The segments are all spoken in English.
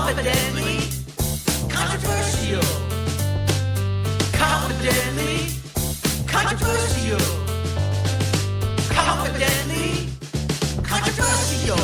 Confidently controversial. Confidently controversial. Confidently controversial.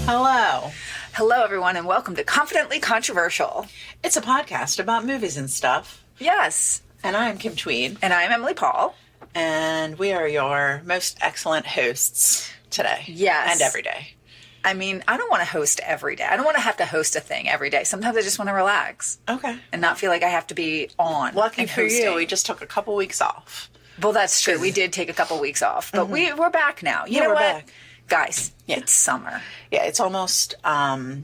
Hello. Hello, everyone, and welcome to Confidently Controversial. It's a podcast about movies and stuff. Yes. And I'm Kim Tweed. And I'm Emily Paul. And we are your most excellent hosts today. Yes. And every day. I mean, I don't want to host every day. I don't want to have to host a thing every day. Sometimes I just want to relax. Okay. And not feel like I have to be on. Lucky and for hosting. you, we just took a couple weeks off. Well, that's true. We did take a couple weeks off. But we're back now. You know we're what? back. Guys, Yeah. it's summer. Yeah, it's almost the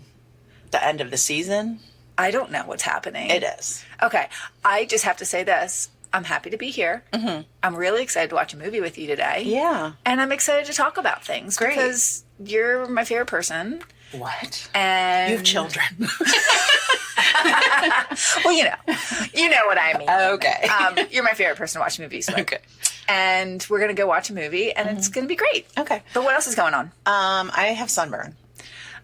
end of the season. I don't know what's happening. It is. Okay. I just have to say this. I'm happy to be here. Mm-hmm. I'm really excited to watch a movie with you today. Yeah. And I'm excited to talk about things. Great. Because you're my favorite person. What? And You have children. well, you know what I mean. Okay. You're my favorite person to watch movies with. Okay. And we're going to go watch a movie, and it's going to be great. Okay. But what else is going on? I have sunburn.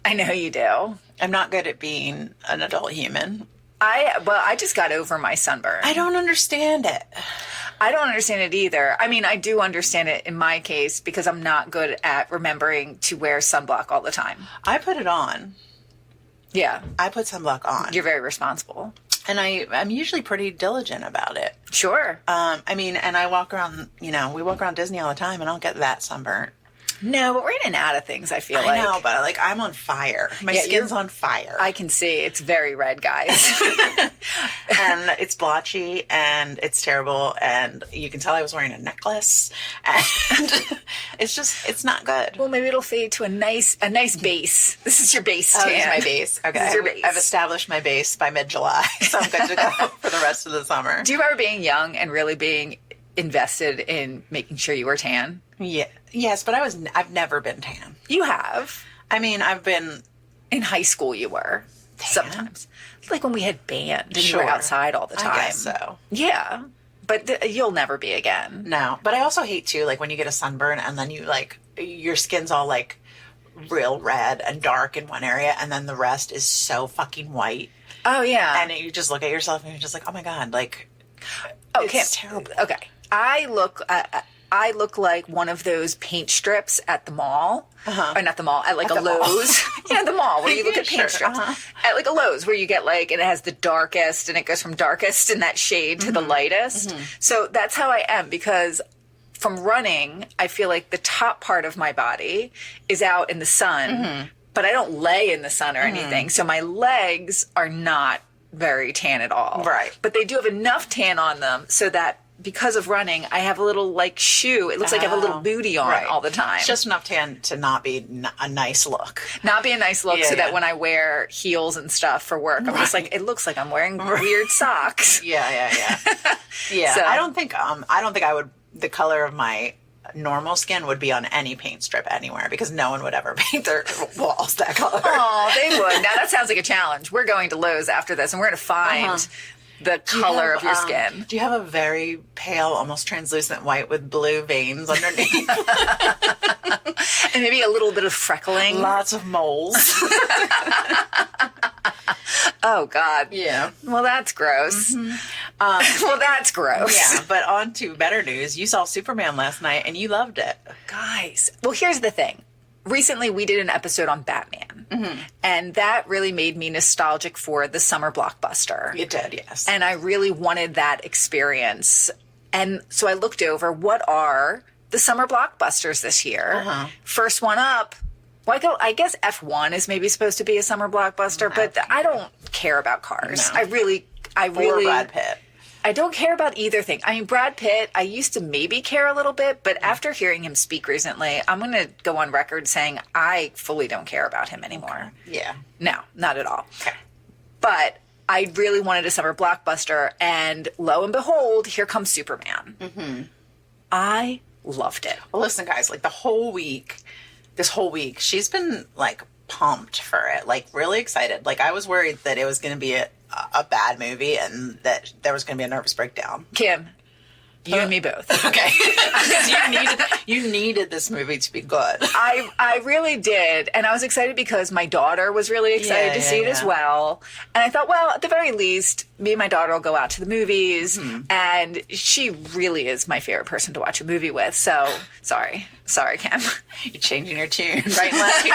I know you do. I'm not good at being an adult human. I just got over my sunburn. I don't understand it. I don't understand it either. I mean, I do understand it in my case because I'm not good at remembering to wear sunblock all the time. I put it on. Yeah. I put sunblock on. You're very responsible. And I'm usually pretty diligent about it. Sure. I mean, and I walk around, we walk around Disney all the time and I don't get that sunburnt. No, but we're in and out of things, I feel like. I know, but I'm on fire. My skin's on fire. I can see. It's very red, guys. And it's blotchy and it's terrible. And you can tell I was wearing a necklace. And it's not good. Well, maybe it'll fade to a nice base. This is your base tan. Oh, this is my base. Okay. This is your base. I've established my base by mid-July. So I'm good to go for the rest of the summer. Do you remember being young and really being invested in making sure you were tan? Yeah. Yes, but I've never been tan. You have. I mean, I've been... In high school, you were. Tan? Sometimes. Like when we had band and you Sure. were outside all the time. I guess so. Yeah. But you'll never be again. No. But I also hate, too, when you get a sunburn and then you, your skin's all, real red and dark in one area and then the rest is so fucking white. Oh, yeah. And you just look at yourself and you're just like, oh, my God, okay. it's terrible. Okay. I look like one of those paint strips at the mall. Uh-huh. Or not the mall, at At a the mall. Lowe's. Yeah, the mall, where you look at paint Sure, strips. uh-huh. At a Lowe's, where you get and it has the darkest, and it goes from darkest in that shade to the lightest. So that's how I am, because from running, I feel like the top part of my body is out in the sun, but I don't lay in the sun or anything. So my legs are not very tan at all. Right. But they do have enough tan on them so that because of running, I have a little shoe. It looks like I have a little booty on Right. all the time. It's just enough tan to not be a nice look. Not be a nice look, Yeah, so that yeah. when I wear heels and stuff for work, I'm just it looks like I'm wearing weird socks. Yeah. Yeah. So- I don't think I would, the color of my normal skin would be on any paint strip anywhere because no one would ever paint their walls that color. Oh, they would. Now that sounds like a challenge. We're going to Lowe's after this, and we're going to find the color of your skin. Do you have a very pale, almost translucent white with blue veins underneath? And maybe a little bit of freckling. Lots of moles. Oh, God. Yeah. Well, that's gross. Well, that's gross. Yeah, but on to better news. You saw Superman last night and you loved it. Guys, well, here's the thing. Recently, we did an episode on Batman, and that really made me nostalgic for the summer blockbuster. It did, yes. And I really wanted that experience. And so I looked over, what are the summer blockbusters this year? First one up, well, I guess F1 is maybe supposed to be a summer blockbuster, but I don't care about cars. No. I really... Or Brad Pitt. I don't care about either thing. I mean, Brad Pitt, I used to maybe care a little bit, but after hearing him speak recently, I'm going to go on record saying I fully don't care about him anymore. Yeah. No, not at all. Okay. But I really wanted a summer blockbuster, and lo and behold, here comes Superman. I loved it. Well, listen, guys, this whole week, she's been, pumped for it, really excited. I was worried that it was going to be a bad movie and that there was going to be a nervous breakdown. Kim, You and me both. Okay. you needed this movie to be good. I really did. And I was excited because my daughter was really excited to see it as well. And I thought, well, at the very least, me and my daughter will go out to the movies. And she really is my favorite person to watch a movie with. So, sorry, Kim. You're changing your tune right and left here.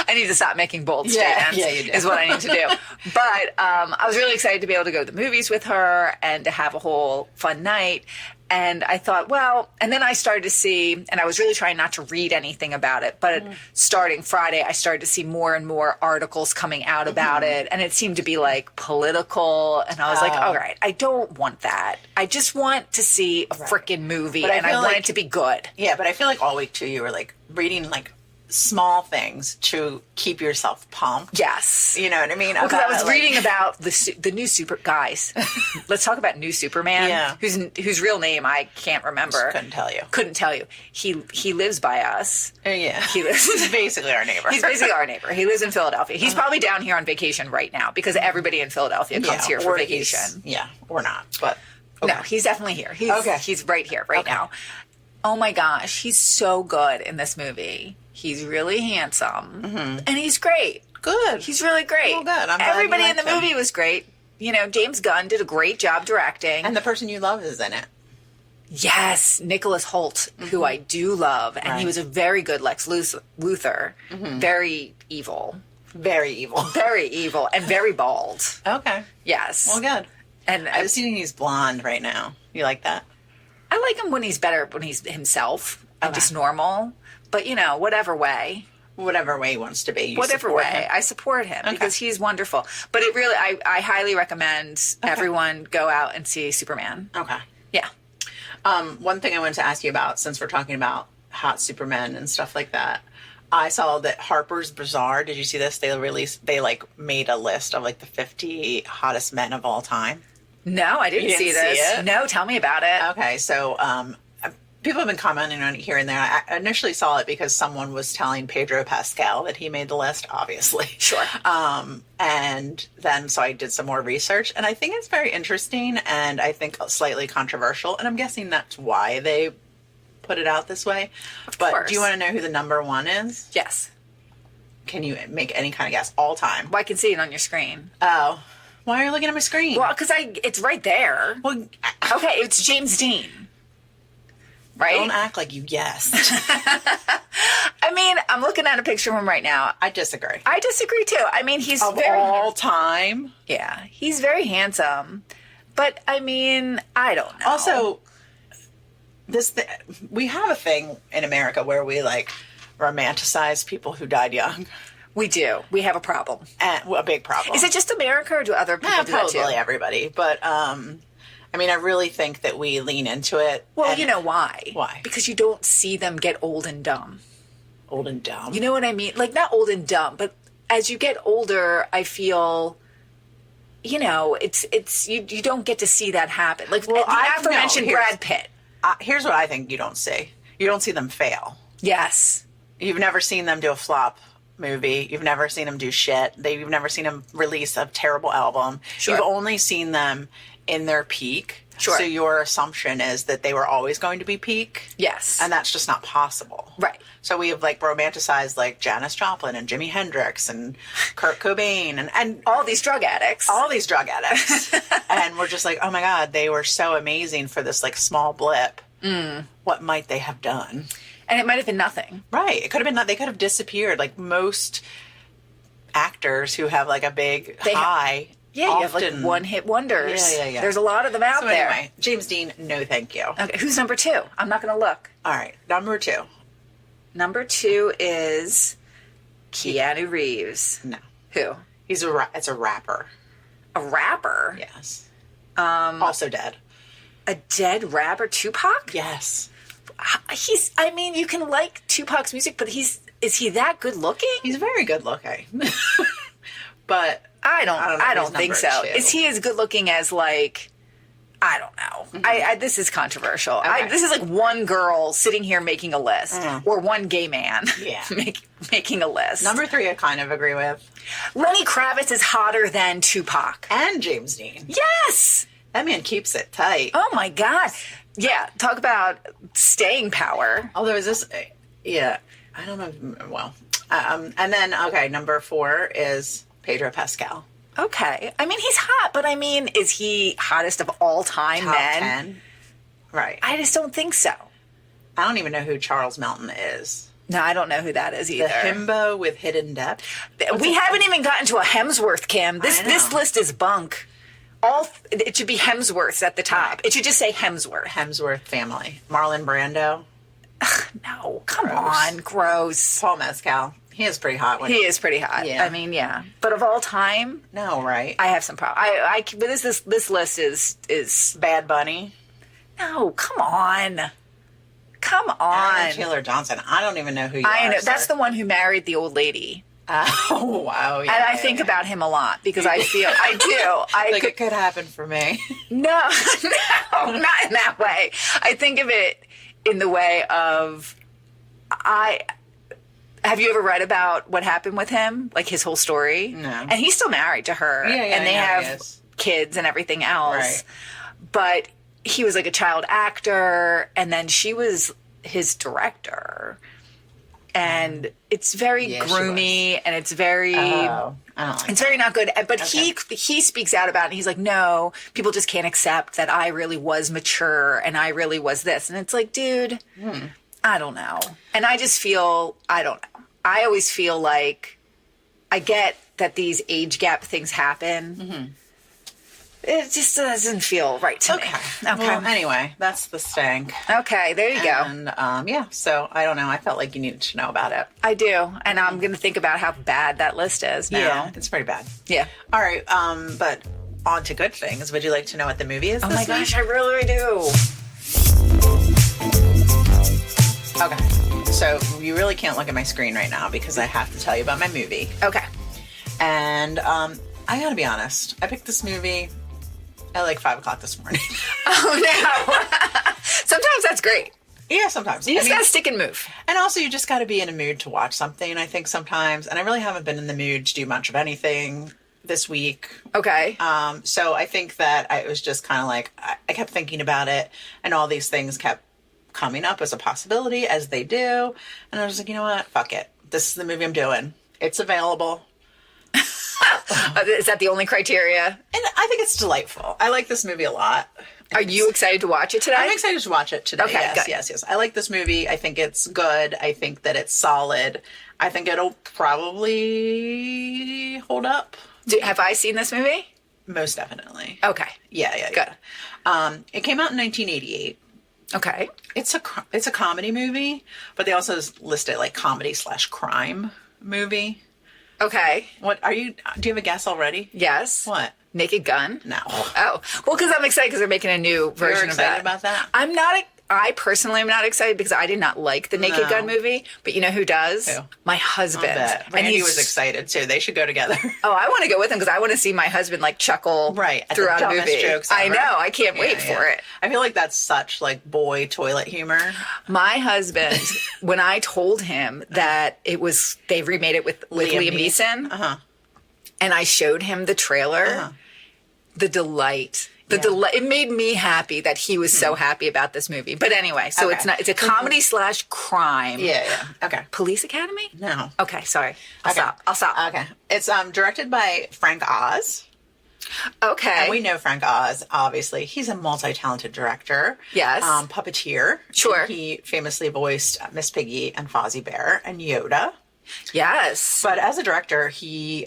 I need to stop making bold statements. Yeah, you do. Is what I need to do. But I was really excited to be able to go to the movies with her and to have a whole fun night. And I thought, well, and then I started to see, and I was really trying not to read anything about it, but starting Friday, I started to see more and more articles coming out about it. And it seemed to be like political. And I was like, all right, I don't want that. I just want to see a freaking movie, and I want it to be good. Yeah, but I feel like all week too, you were like reading like small things to keep yourself pumped. Yes. You know what I mean? Because I was reading about the new guys. Let's talk about new Superman. Whose real name I can't remember. Couldn't tell you. He lives by us. Yeah. He's basically our neighbor. He's basically our neighbor. He lives in Philadelphia. He's probably down here on vacation right now because everybody in Philadelphia comes here for vacation. Or not. But okay. No, he's definitely here. He's right here right now. Oh my gosh, he's so good in this movie. He's really handsome, and he's great. Good. He's really great. Oh, good. Everybody in the movie was great. You know, James Gunn did a great job directing. And the person you love is in it. Yes, Nicholas Hoult, who I do love. And he was a very good Lex Luthor. Very evil. Very evil. Very evil. And very bald. Okay. Yes. Well, good. And I've seen he's blonde right now. You like that? I like him when he's better, when he's himself and just normal. But, you know, whatever way he wants to be. Whatever way. I support him because he's wonderful. But it really, I highly recommend everyone go out and see Superman. Okay. Yeah. One thing I wanted to ask you about, since we're talking about hot Supermen and stuff like that, I saw that Harper's Bazaar, did you see this? They made a list of like the 50 hottest men of all time. No, I didn't see this. See it? No, tell me about it. Okay, so people have been commenting on it here and there. I initially saw it because someone was telling Pedro Pascal that he made the list, obviously. Sure. And then so I did some more research, and I think it's very interesting and I think slightly controversial, and I'm guessing that's why they put it out this way. But do you want to know who the number one is? Yes. Can you make any kind of guess? All time. Well, I can see it on your screen. Oh. Why are you looking at my screen? Well, because it's right there. Well, okay, it's James Dean. Right? Don't act like you guessed. I mean, I'm looking at a picture of him right now. I disagree. I disagree too. I mean, he's of all time. Yeah, he's very handsome. But I mean, I don't know. Also, we have a thing in America where we like romanticize people who died young. We do. We have a problem. And a big problem. Is it just America or do other people do that too? Probably everybody. But I mean, I really think that we lean into it. Well, you know why? Why? Because you don't see them get old and dumb. Old and dumb? You know what I mean? Like, not old and dumb, but as you get older, I feel, you know, you don't get to see that happen. Like, the aforementioned Brad Pitt. Here's what I think you don't see. You don't see them fail. Yes. You've never seen them do a flop movie. You've never seen them do shit. You've never seen them release a terrible album. Sure. You've only seen them in their peak. Sure. So your assumption is that they were always going to be peak. Yes. And that's just not possible. Right. So we have like romanticized like Janis Joplin and Jimi Hendrix and Kurt Cobain and all these drug addicts. And we're just like, oh my God, they were so amazing for this like small blip. What might they have done? And it might have been nothing. Right. It could have been they could have disappeared. Like most actors who have like a big high. You have like one-hit wonders. Yeah. There's a lot of them out there. Anyway, James Dean, no thank you. Okay, who's number two? I'm not going to look. All right, number two. Number two is Keanu Reeves. No. Who? It's a rapper. A rapper? Yes. Also dead. A dead rapper? Tupac? Yes. I mean, you can like Tupac's music, but is he that good looking? He's very good looking. But I don't think so. Two. Is he as good looking as like? I don't know. This is controversial. Okay. This is like one girl sitting here making a list, or one gay man making a list. Number three, I kind of agree with. Lenny Kravitz is hotter than Tupac and James Dean. Yes. That man keeps it tight. Oh my God. Yeah. Talk about staying power. Although is this, yeah, I don't know. Well, and then, okay, number 4 is Pedro Pascal. Okay. I mean, he's hot, but I mean, is he hottest of all time Top men? 10. Right. I just don't think so. I don't even know who Charles Melton is. No, I don't know who that is The either. himbo with hidden depth. We haven't even gotten to a Hemsworth, Kim. This I know. list is bunk. It should be Hemsworths at the top. Right. It should just say Hemsworth. Hemsworth family. Marlon Brando. No, come Gross. on, gross. Paul Mescal. He is pretty hot. He is pretty hot. Yeah. I mean, yeah. But of all time, No, right? I have some problem. But this list is Bad Bunny. no. Come on, come Aaron on. Taylor Johnson. I don't even know who you I are. know that's sir. the one who married the old lady, Oh, wow. Yeah, and I yeah, think yeah. about him a lot because I feel I do. I Like, it could happen for me. No, no, not in that way. I think of it in the way of have you ever read about what happened with him? Like his whole story? No. And he's still married to her. Yeah, yeah, and they I know he have is. kids and everything else. Right. But he was like a child actor, and then she was his director. And it's very Yeah, she groomy, and it's very Oh, I don't like it's very not good. But Okay. he speaks out about it. And he's like, no, people just can't accept that I really was mature and I really was this. And it's like, dude, I don't know. And I just feel, I don't know. I always feel like I get that these age gap things happen. It just doesn't feel right to Okay. me. Okay. Well, anyway, that's the stank. Okay, there you go. And yeah, so I don't know. I felt like you needed to know about it. I do. And I'm going to think about how bad that list is now. Yeah, it's pretty bad. Yeah. All right, but on to good things. Would you like to know what the movie is? Oh this my week? gosh, I really do. Okay. So you really can't look at my screen right now because I have to tell you about my movie. Okay. And I gotta be honest, I picked this movie at like 5 o'clock this morning. Oh no. Sometimes that's great. Yeah, sometimes. You just gotta stick and move. And also, you just got to be in a mood to watch something, I think, sometimes. And I really haven't been in the mood to do much of anything this week. Okay. So I think that it was just kind of like, I kept thinking about it, and all these things kept coming up as a possibility, as they do. And I was like, you know what? Fuck it. This is the movie I'm doing. It's available. Is that the only criteria? And I think it's delightful. I like this movie a lot. Are you excited to watch it today? I'm excited to watch it today. Okay, yes, good. yes. I like this movie. I think it's good. I think that it's solid. I think it'll probably hold up. Have I seen this movie? Most definitely. Okay. Yeah. Good. It came out in 1988. Okay. It's a comedy movie, but they also list it like comedy/crime movie. Okay. What are you? Do you have a guess already? Yes. What? Naked Gun? No. Oh. Well, because I'm excited because they're making a new version You're of that. excited about that? I'm not. I personally am not excited because I did not like the Naked No. Gun movie. But you know who does? Who? My husband. But Randy was excited too. They should go together. Oh, I want to go with him because I want to see my husband like chuckle Right. at the throughout a dumbest movie. Jokes I ever. know. I can't wait Yeah. for it. I feel like that's such like boy toilet humor. My husband, when I told him that they remade it with Liam Neeson, and I showed him the trailer, the delight. It made me happy that he was so happy about this movie. But anyway, so Okay. it's a comedy/crime. Yeah. Okay. Police Academy? No. Okay, sorry. I'll stop. Okay. It's directed by Frank Oz. Okay. And we know Frank Oz, obviously. He's a multi-talented director. Yes. Puppeteer. Sure. He famously voiced Miss Piggy and Fozzie Bear and Yoda. Yes. But as a director, he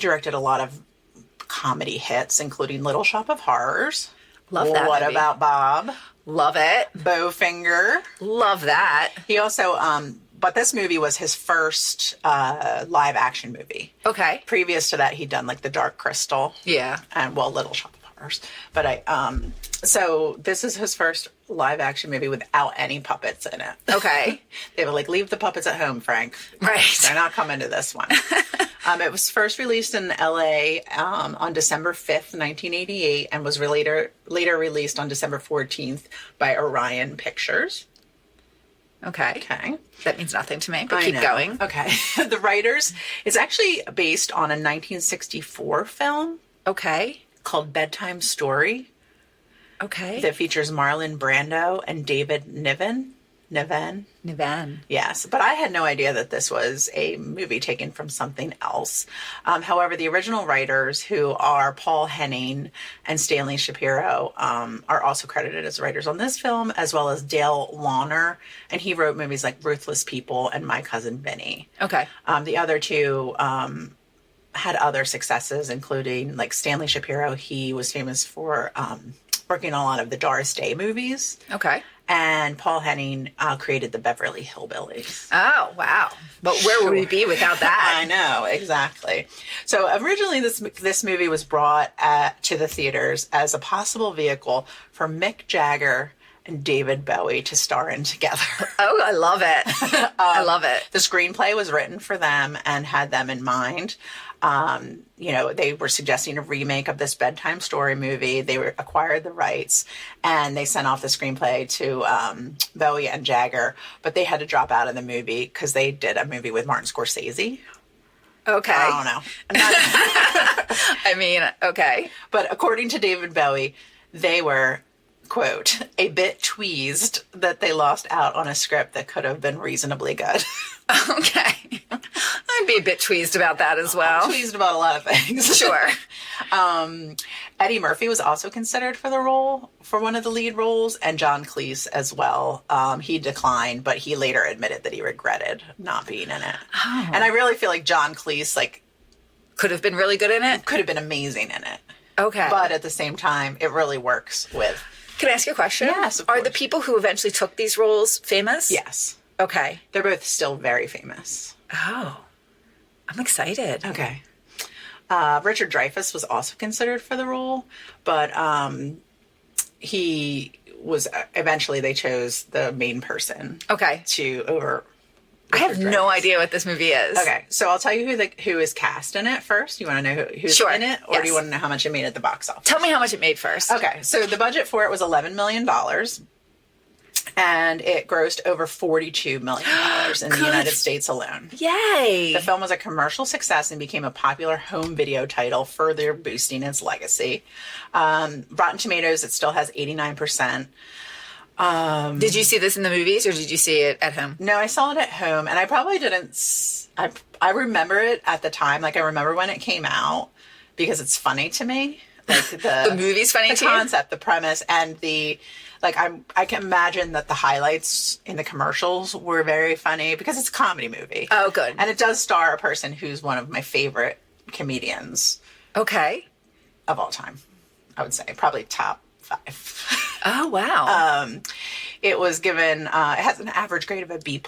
directed a lot of comedy hits, including Little Shop of Horrors. Love that What movie. About Bob? Love it. Bowfinger. Love that. He also, but this movie was his first live action movie. Okay. Previous to that, he'd done like The Dark Crystal. Yeah. And Little Shop of Horrors. But so this is his first live action movie without any puppets in it. Okay. They were like, leave the puppets at home, Frank. Right. They're not coming to this one. It was first released in LA on December 5th, 1988, and was later released on December 14th by Orion Pictures. Okay. Okay. That means nothing to me, but I keep know. going. Okay. The writers, it's actually based on a 1964 film Okay. called Bedtime Story Okay. that features Marlon Brando and David Niven. Niven. Yes, but I had no idea that this was a movie taken from something else. However, the original writers, who are Paul Henning and Stanley Shapiro, are also credited as writers on this film, as well as Dale Launer, and he wrote movies like Ruthless People and My Cousin Vinny. Okay. The other two had other successes, including like Stanley Shapiro. He was famous for working on a lot of the Doris Day movies. Okay. And Paul Henning created the Beverly Hillbillies. Oh, wow. But where would we be without that? I know, exactly. So originally this movie was brought to the theaters as a possible vehicle for Mick Jagger and David Bowie to star in together. Oh, I love it. I love it. The screenplay was written for them and had them in mind. They were suggesting a remake of this bedtime story movie. They acquired the rights, and they sent off the screenplay to Bowie and Jagger, but they had to drop out of the movie because they did a movie with Martin Scorsese. Okay. I don't know. I mean, okay. But according to David Bowie, they were, quote, a bit tweezed that they lost out on a script that could have been reasonably good. Okay. I'd be a bit tweezed about that as well. Tweezed about a lot of things. Sure. Eddie Murphy was also considered for the role, for one of the lead roles, and John Cleese as well. He declined, but he later admitted that he regretted not being in it. Oh. And I really feel like John Cleese, could have been really good in it? Could have been amazing in it. Okay. But at the same time, it really works with... Can I ask you a question? Yes, of Are course. the people who eventually took these roles famous? Yes. Okay. They're both still very famous. Oh. I'm excited. Okay. Richard Dreyfuss was also considered for the role, but he was eventually they chose the main person. Okay. To over. I have no idea what this movie is. Okay, so I'll tell you who is cast in it first. You want to know who's Sure. in it, or do you want to know how much it made at the box office? Tell me how much it made first. Okay, so the budget for it was $11 million. And it grossed over $42 million in the United States alone. Yay! The film was a commercial success and became a popular home video title, further boosting its legacy. Rotten Tomatoes, it still has 89%. Did you see this in the movies, or did you see it at home? No, I saw it at home, and I probably didn't... I remember it at the time. I remember when it came out, because it's funny to me. The movie's funny to you? The concept, the premise, and the... I can imagine that the highlights in the commercials were very funny because it's a comedy movie. Oh, good. And it does star a person who's one of my favorite comedians. Okay. Of all time, I would say. Probably top 5. Oh, wow. It was given, it has an average grade of a B+.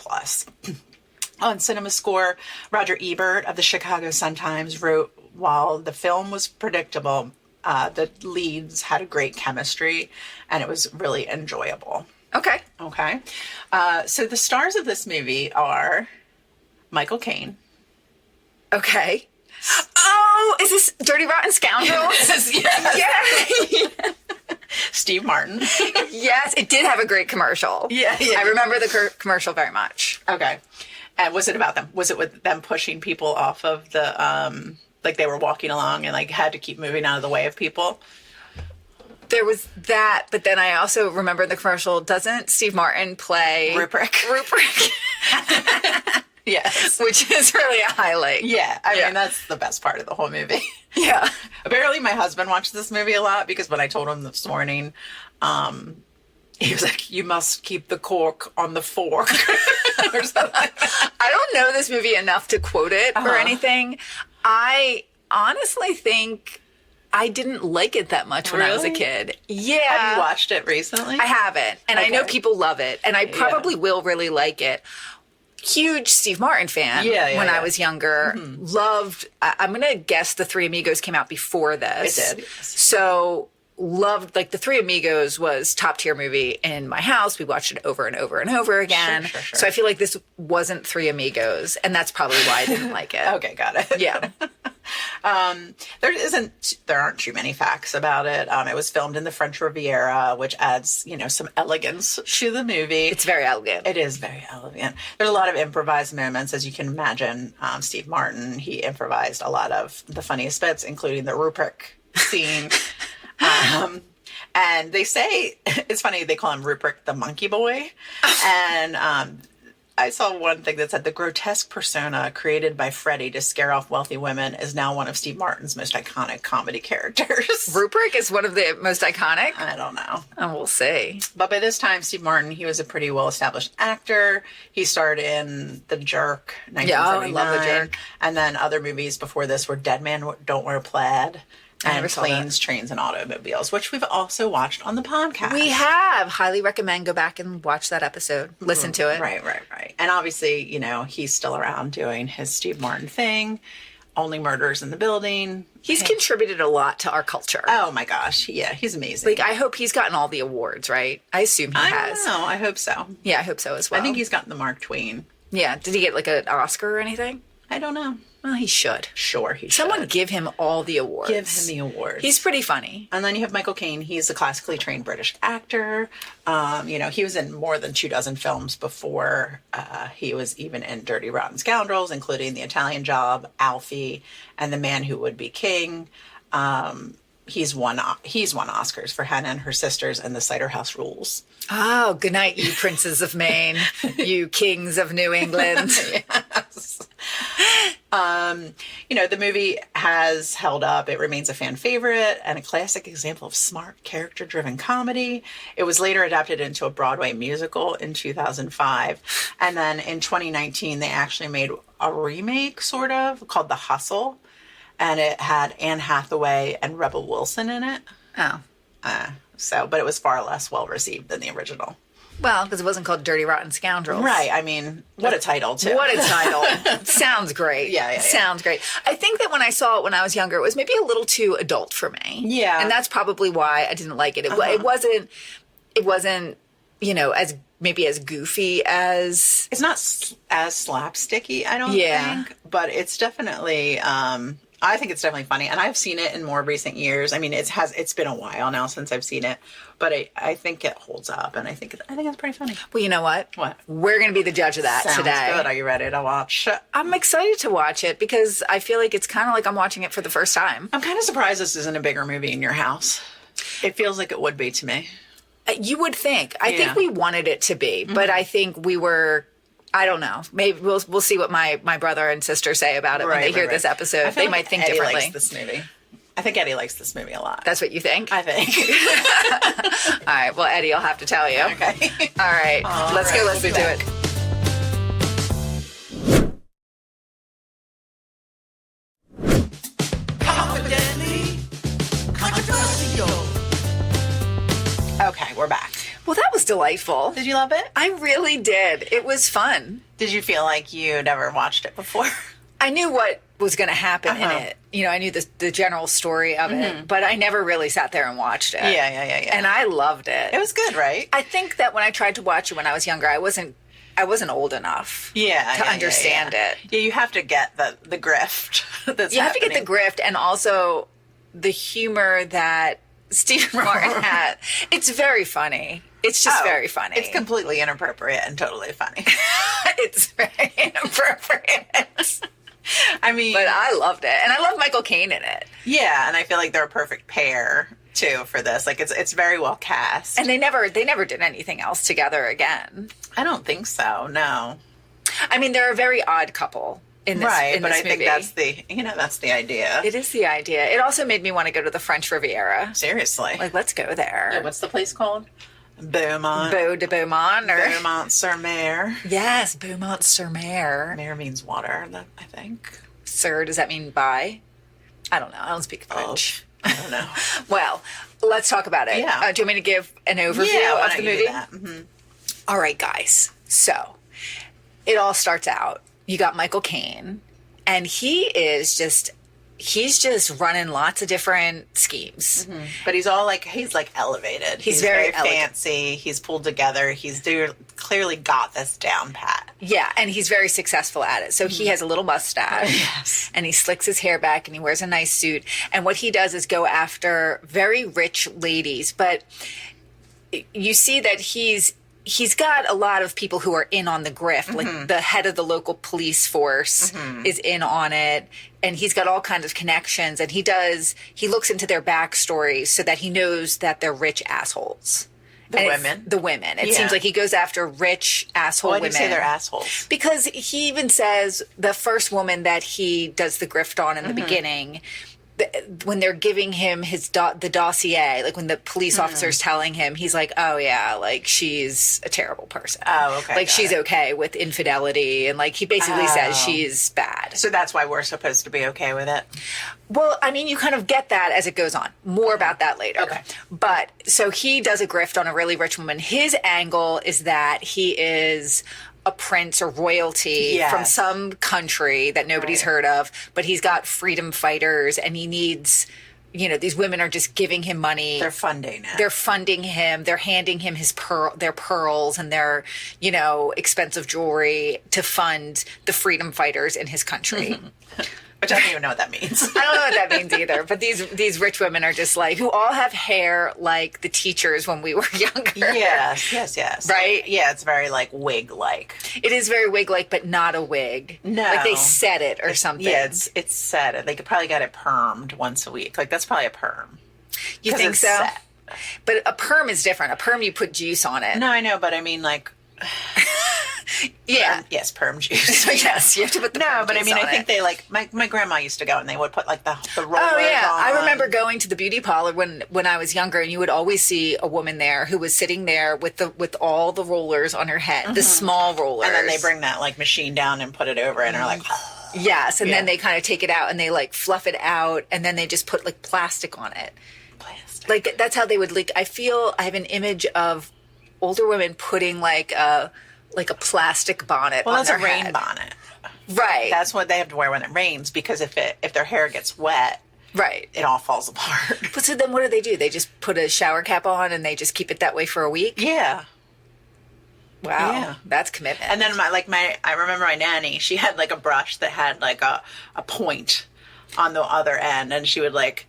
On Cinema Score, Roger Ebert of the Chicago Sun-Times wrote, while the film was predictable, the leads had a great chemistry, and it was really enjoyable. Okay. Okay. So the stars of this movie are Michael Caine. Okay. Oh, is this Dirty Rotten Scoundrels? Yes. Yay! Steve Martin. Yes, it did have a great commercial. Yeah. I remember the commercial very much. Okay. And was it about them? Was it with them pushing people off of the... they were walking along and had to keep moving out of the way of people? There was that, but then I also remember the commercial. Doesn't Steve Martin play Rupert? Yes. Which is really a highlight. Yeah. I mean, that's the best part of the whole movie. Yeah. Apparently my husband watched this movie a lot because when I told him this morning, he was like, you must keep the cork on the fork. Or something. I don't know this movie enough to quote it or anything. I honestly think I didn't like it that much when I was a kid. Yeah. Have you watched it recently? I haven't. And I know people love it. And I probably will really like it. Huge Steve Martin fan when I was younger. Mm-hmm. Loved, I'm going to guess The Three Amigos came out before this. It did. Yes. So loved, The Three Amigos was top tier movie in my house. We watched it over and over and over again. Sure. So I feel like this wasn't Three Amigos, and that's probably why I didn't like it. Okay, got it. Yeah. There aren't too many facts about it. It was filmed in the French Riviera, which adds, some elegance to the movie. It's very elegant. It is very elegant. There's a lot of improvised moments, as you can imagine. Steve Martin, he improvised a lot of the funniest bits, including the Rupert scene. And they say, it's funny, they call him Rupert the Monkey Boy. And I saw one thing that said the grotesque persona created by Freddie to scare off wealthy women is now one of Steve Martin's most iconic comedy characters. Rupert is one of the most iconic? I don't know. Oh, we'll see. But by this time, Steve Martin, he was a pretty well-established actor. He starred in The Jerk, 1979. Yeah, I love The Jerk. And then other movies before this were Dead Man Don't Wear Plaid I never and saw Planes, Trains, and Automobiles, which we've also watched on the podcast. We have. Highly recommend go back and watch that episode. Listen to it. Right. And obviously, he's still around doing his Steve Martin thing. Only Murders in the Building. He's contributed a lot to our culture. Oh my gosh. Yeah, he's amazing. Like, I hope he's gotten all the awards, right? I assume he has. I don't know. I hope so. Yeah, I hope so as well. I think he's gotten the Mark Twain. Yeah. Did he get like an Oscar or anything? I don't know. Well, he should. Sure, he should. Someone give him all the awards. Give him the awards. He's pretty funny. And then you have Michael Caine. He's a classically trained British actor. He was in more than 24 films before he was even in Dirty Rotten Scoundrels, including The Italian Job, Alfie, and The Man Who Would Be King. He's won Oscars for Hannah and Her Sisters and The Cider House Rules. Oh, good night, you princes of Maine, you kings of New England. Yes. The movie has held up. It remains a fan favorite and a classic example of smart, character-driven comedy. It was later adapted into a Broadway musical in 2005. And then in 2019, they actually made a remake, sort of, called The Hustle. And it had Anne Hathaway and Rebel Wilson in it. Oh. But it was far less well received than the original. Well, because it wasn't called Dirty Rotten Scoundrels. Right. I mean, what a title, too. What a title. Sounds great. Yeah. Sounds great. I think that when I saw it when I was younger, it was maybe a little too adult for me. Yeah. And that's probably why I didn't like it. It wasn't, as maybe as goofy as... It's not as slapsticky, I don't think. But it's definitely... I think it's definitely funny, and I've seen it in more recent years. I mean, it's been a while now since I've seen it, but I think it holds up, and I think it's pretty funny. Well, you know what? What? We're going to be the judge of that Sounds today. Good. Are you ready to watch? I'm excited to watch it because I feel like it's kind of like I'm watching it for the first time. I'm kind of surprised this isn't a bigger movie in your house. It feels like it would be to me. You would think. I think we wanted it to be, but I think we were. I don't know. Maybe we'll see what my brother and sister say about it when they hear this episode. They might think Eddie differently. Likes this movie. I think Eddie likes this movie a lot. That's what you think? I think. All right. Well, Eddie, I'll have to tell you. Okay. All right. Let's go listen to it. Confidently controversial. Okay, we're back. Well, that was delightful. Did you love it? I really did. It was fun. Did you feel like you never watched it before? I knew what was going to happen in it. I knew the general story of it, but I never really sat there and watched it. Yeah. And I loved it. It was good, right? I think that when I tried to watch it when I was younger, I wasn't old enough to understand it. Yeah, you have to get the grift. You have to get the grift and also the humor that Steve Martin had. It's very funny. It's just very funny. It's completely inappropriate and totally funny. It's very inappropriate. I mean, but I loved it, and I love Michael Caine in it. Yeah, and I feel like they're a perfect pair too for this. Like it's very well cast, and they never did anything else together again. I don't think so. No, I mean they're a very odd couple. In this, right, but I think that's the idea. It is the idea. It also made me want to go to the French Riviera. Seriously, like let's go there. Yeah, what's the place called? Beaumont. Beaumont-sur-Mer. Yes, Beaumont-sur-Mer. Mer means water, I think. Sir, does that mean bye? I don't know. I don't speak French. I don't know. Well, let's talk about it. Yeah. Do you want me to give an overview of the movie? All right, guys. So, it all starts out. You got Michael Caine, and he's just running lots of different schemes. Mm-hmm. But he's elevated. He's very fancy. He's pulled together. He's clearly got this down pat. Yeah, and he's very successful at it. So he has a little mustache. Yes. And he slicks his hair back and he wears a nice suit. And what he does is go after very rich ladies. But you see that he's he's got a lot of people who are in on the grift. Like the head of the local police force is in on it. And he's got all kinds of connections. And he looks into their backstory so that he knows that they're rich assholes. The women? The women. It seems like he goes after rich asshole women. Why do you say they're assholes? Because he even says the first woman that he does the grift on in the beginning, when they're giving him the dossier, like when the police officer's telling him, he's like, oh yeah, like she's a terrible person. Oh, okay. Like she's okay with infidelity. And like he basically says she's bad. So that's why we're supposed to be okay with it? Well, I mean, you kind of get that as it goes on. More about that later. Okay. But so he does a grift on a really rich woman. His angle is that he is a prince or royalty from some country that nobody's heard of, but he's got freedom fighters and he needs, these women are just giving him money. They're funding it. They're funding him. They're handing him their pearls and their, expensive jewelry to fund the freedom fighters in his country. Which I don't even know what that means. I don't know what that means either. But these rich women are just like, who all have hair like the teachers when we were younger. Yes. Right? Yeah, it's very like wig-like. It is very wig-like, but not a wig. No. Like they set it or something. Yeah, it's set. They could probably get it permed once a week. Like that's probably a perm. You think so? Set. But a perm is different. A perm, you put juice on it. No, I know, but I mean like... Yeah. Yes, perm juice. Yes, you have to put the perm but I juice mean, on I think it. they like my grandma used to go and they would put like the rollers Oh yeah, on. I remember going to the beauty parlor when I was younger, and you would always see a woman there who was sitting there with all the rollers on her head, the small rollers, and then they bring that like machine down and put it over it and are like, yes, and then they kind of take it out and they like fluff it out, and then they just put like plastic on it. plastic. Like that's how they would like. I have an image of older women putting like a plastic bonnet on That's their a rain head. bonnet. Right. That's what they have to wear when it rains because if their hair gets wet, right. it all falls apart. But so then what do? They just put a shower cap on and they just keep it that way for a week? Yeah. Wow. Yeah. That's commitment. And then I remember my nanny, she had like a brush that had like a point on the other end and she would like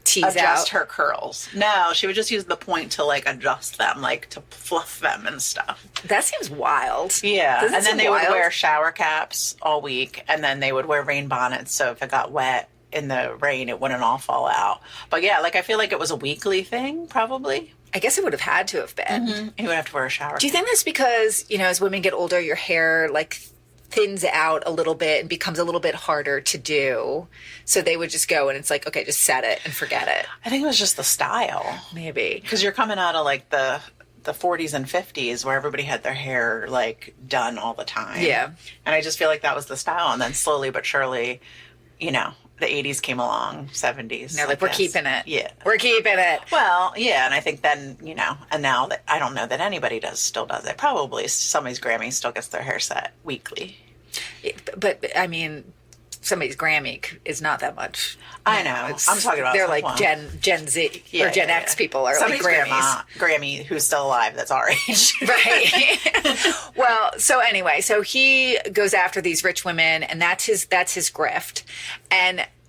tease adjust out her curls. No, she would just use the point to like adjust them, like to fluff them and stuff. That seems wild. Yeah. Doesn't And then seem they would wild. wear shower caps all week and then they would wear rain bonnets so if it got wet in the rain it wouldn't all fall out. But yeah, like I feel like it was a weekly thing probably. I guess it would have had to have been. You would have to wear a shower. Do you think that's because, as women get older, your hair like thins out a little bit and becomes a little bit harder to do? So they would just go and it's like, okay, just set it and forget it. I think it was just the style. Maybe. Because you're coming out of like the 40s and 50s where everybody had their hair like done all the time. Yeah. And I just feel like that was the style. And then slowly but surely, the 80s came along, 70s. They're like, we're keeping it. Yeah. We're keeping it. Well, yeah. And I think then, and now that I don't know that anybody still does it. Probably somebody's Grammy still gets their hair set weekly. But I mean, somebody's Grammy is not that much. I know. I'm talking about they're like well, Gen Z or Gen X people are somebody's like Grammys. Grammy who's still alive that's our age. Right. Well, so anyway, so he goes after these rich women and that's his grift.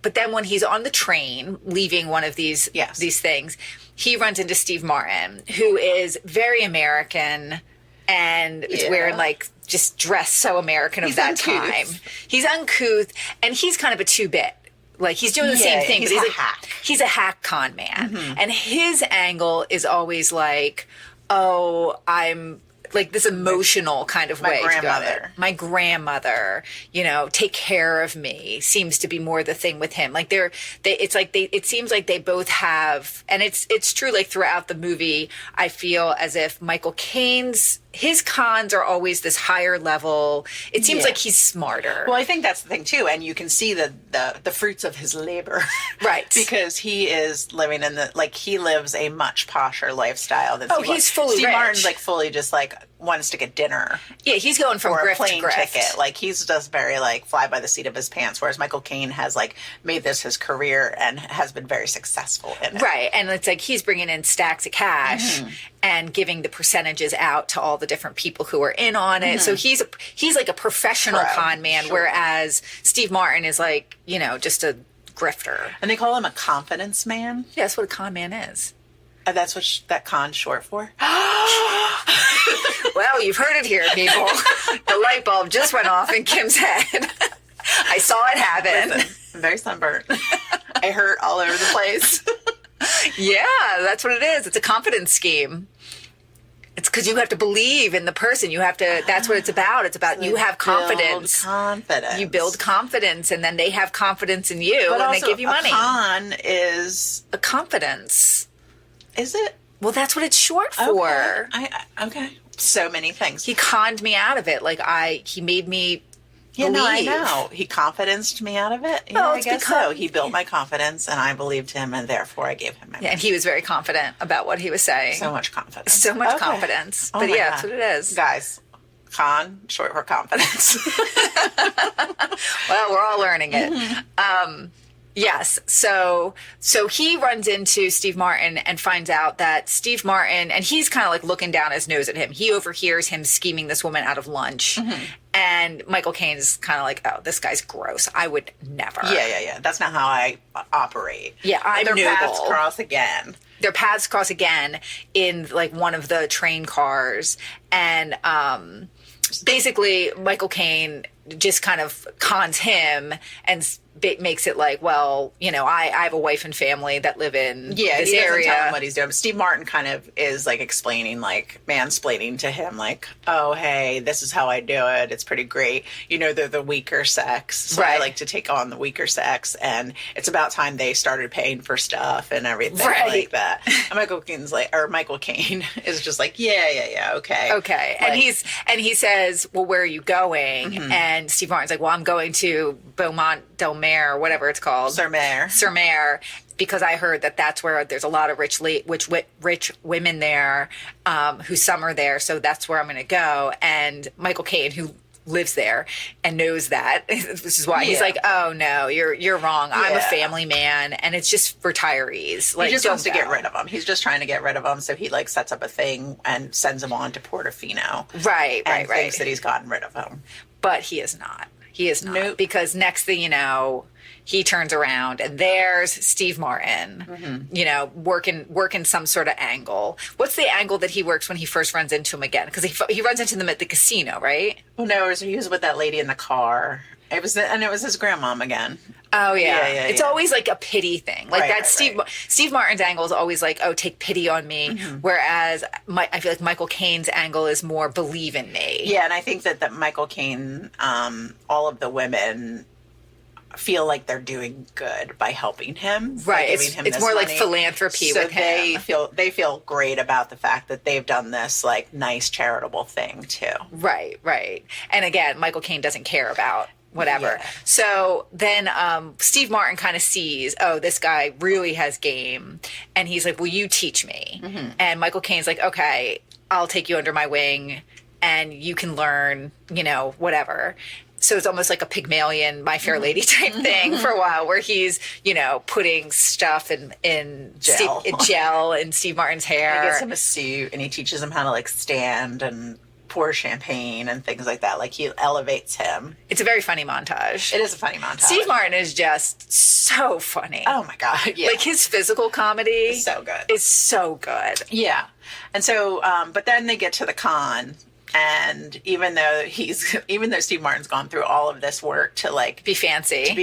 But then when he's on the train leaving one of these things, he runs into Steve Martin, who is very American and is wearing like just dressed so American of that time. He's uncouth and he's kind of a two-bit. Like he's doing the same thing, he's but a hack. He's a hack con man. And his angle is always like, oh, I'm like this emotional kind of way to go at it. My grandmother, take care of me seems to be more the thing with him. Like it seems like they both have, and it's true. Like throughout the movie, I feel as if Michael Caine's his cons are always this higher level. It seems like he's smarter. Well, I think that's the thing too, and you can see the fruits of his labor, right? Because he is living in he lives a much posher lifestyle than he's fully Steve rich. Martin's like fully just like wants to get dinner. Yeah, he's going from or grift a plane to grift. ticket. Like he's just very like fly by the seat of his pants. Whereas Michael Caine has like made this his career and has been very successful in it. Right, and it's like he's bringing in stacks of cash and giving the percentages out to all the different people who are in on it. So he's like a professional con man, whereas Steve Martin is like just a grifter. And they call him a confidence man. Yeah, that's what a con man is. That's what that con's short for. Well, you've heard it here, people. The light bulb just went off in Kim's head. I saw it happen. Listen, I'm very sunburnt. I hurt all over the place. Yeah, that's what it is. It's a confidence scheme. It's because you have to believe in the person. You have to, that's what it's about. It's about you have confidence. Confidence. You build confidence, and then they have confidence in you, but and they give you money. A con is A confidence. Is it? Well, that's what it's short for. Okay. So many things. He conned me out of it. He made me believe. No, I know. He confidenced me out of it. Well, I it's guess because so. He built my confidence, and I believed him, and therefore I gave him my money. Yeah, and he was very confident about what he was saying. So much confidence. So much confidence. Oh But my yeah, God. that's what it is. Guys, con, short for confidence. Well, we're all learning it. Yes. So he runs into Steve Martin and finds out that Steve Martin, and he's kind of like looking down his nose at him. He overhears him scheming this woman out of lunch. And Michael Caine is kind of like, oh, this guy's gross. I would never. Yeah. That's not how I operate. Yeah, I'm Their noble. paths cross again. Their paths cross again in like one of the train cars. And basically Michael Caine just kind of cons him and makes it like, well, I have a wife and family that live in this He doesn't area. tell him what he's doing. Steve Martin kind of is like explaining, like mansplaining to him, like, oh, hey, this is how I do it. It's pretty great. They're the weaker sex. So I Right. like to take on the weaker sex. And it's about time they started paying for stuff and everything Right. like that. And Michael Caine is just like, yeah, okay. Okay. Like, And he says, well, where are you going? And Steve Martin's like, well, I'm going to Beaumont Del Mar, or whatever it's called. Sur Mer, because I heard that that's where there's a lot of rich women there who summer there. So that's where I'm going to go. And Michael Caine, who lives there and knows that, this is why he's Yeah. like, oh no, you're wrong. I'm a Yeah. family man, and it's just retirees. Like, he just don't wants to get go. rid of him. He's just trying to get rid of him. So he like sets up a thing and sends him on to Portofino. Right. And thinks that he's gotten rid of him. But he is not. He is not. Nope. Because next thing you know, he turns around and there's Steve Martin, working some sort of angle. What's the angle that he works when he first runs into him again? Because he runs into them at the casino, right? Oh no, he was with that lady in the car. It was his grandmom again. Oh yeah, Yeah, it's yeah. always like a pity thing. Like Right, that right. Steve Martin's angle is always like, oh, take pity on me. Whereas I feel like Michael Caine's angle is more believe in me. Yeah, and I think that Michael Caine, all of the women feel like they're doing good by helping him. by Right. giving him It's this more like money. philanthropy So with him. they feel great about the fact that they've done this like nice charitable thing too. Right. And again, Michael Caine doesn't care about whatever. Yeah. So then Steve Martin kind of sees, oh, this guy really has game. And he's like, will you teach me? And Michael Caine's like, okay, I'll take you under my wing and you can learn, whatever. So it's almost like a Pygmalion, My Fair Lady type thing for a while, where he's, putting stuff in Gel. gel in Steve Martin's hair. He gets him a suit and he teaches him how to like stand and pour champagne and things like that. Like he elevates him. It's a very funny montage. It is a funny montage. Steve Martin is just so funny. Oh my God. Yeah. Like his physical comedy so good. is so good. Yeah. And so, but then they get to the con, and even though Steve Martin's gone through all of this work to like Be fancy.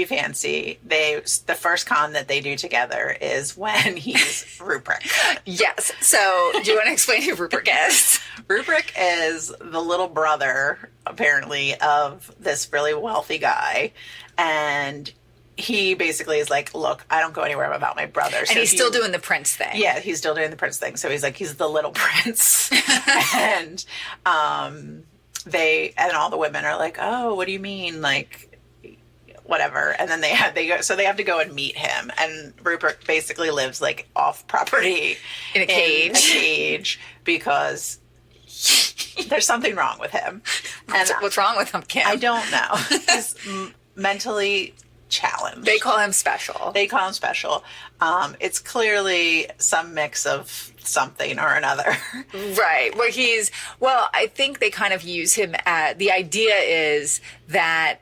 the first con that they do together is when he's Ruprecht. Yes. So do you want to explain who Rupert is? Ruprecht is the little brother, apparently, of this really wealthy guy, and he basically is like, look, I don't go anywhere without my brother. And he's still doing the Prince thing. Yeah, he's still doing the prince thing. So he's like, he's the little prince. And all the women are like, oh, what do you mean? Like, whatever. And then they have to go and meet him. And Rupert basically lives like off property In a cage. Because there's something wrong with him. And What's wrong with him, Kim? I don't know. He's mentally challenged. They call him special. They call him special. It's clearly some mix of something or another. Right. I think they kind of use him the idea is that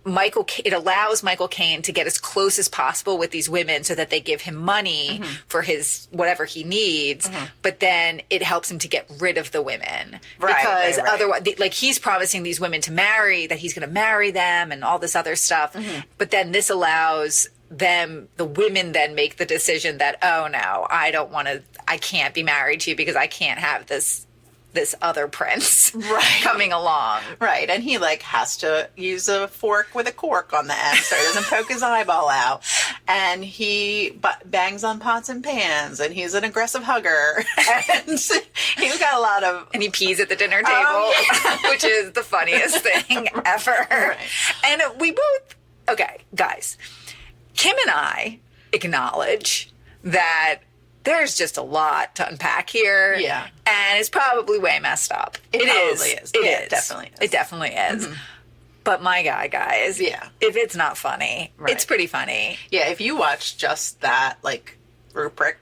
it allows Michael Caine to get as close as possible with these women so that they give him money for his whatever he needs, but then it helps him to get rid of the women. Because otherwise, like, he's promising these women to marry, that he's going to marry them and all this other stuff. But then this allows the women then make the decision that, oh no, I can't be married to you because I can't have this other prince coming along. Right. And he like has to use a fork with a cork on the end so he doesn't poke his eyeball out. And he bangs on pots and pans, and he's an aggressive hugger. And he's got a lot of... And he pees at the dinner table, which is the funniest thing ever. Right. And we both... Okay, guys. Kim and I acknowledge that there's just a lot to unpack here. Yeah. And it's probably way messed up. It probably is. It definitely is. It definitely is. But my God, guys. Yeah. If it's not funny, it's pretty funny. Yeah, if you watch just that, like, rubric.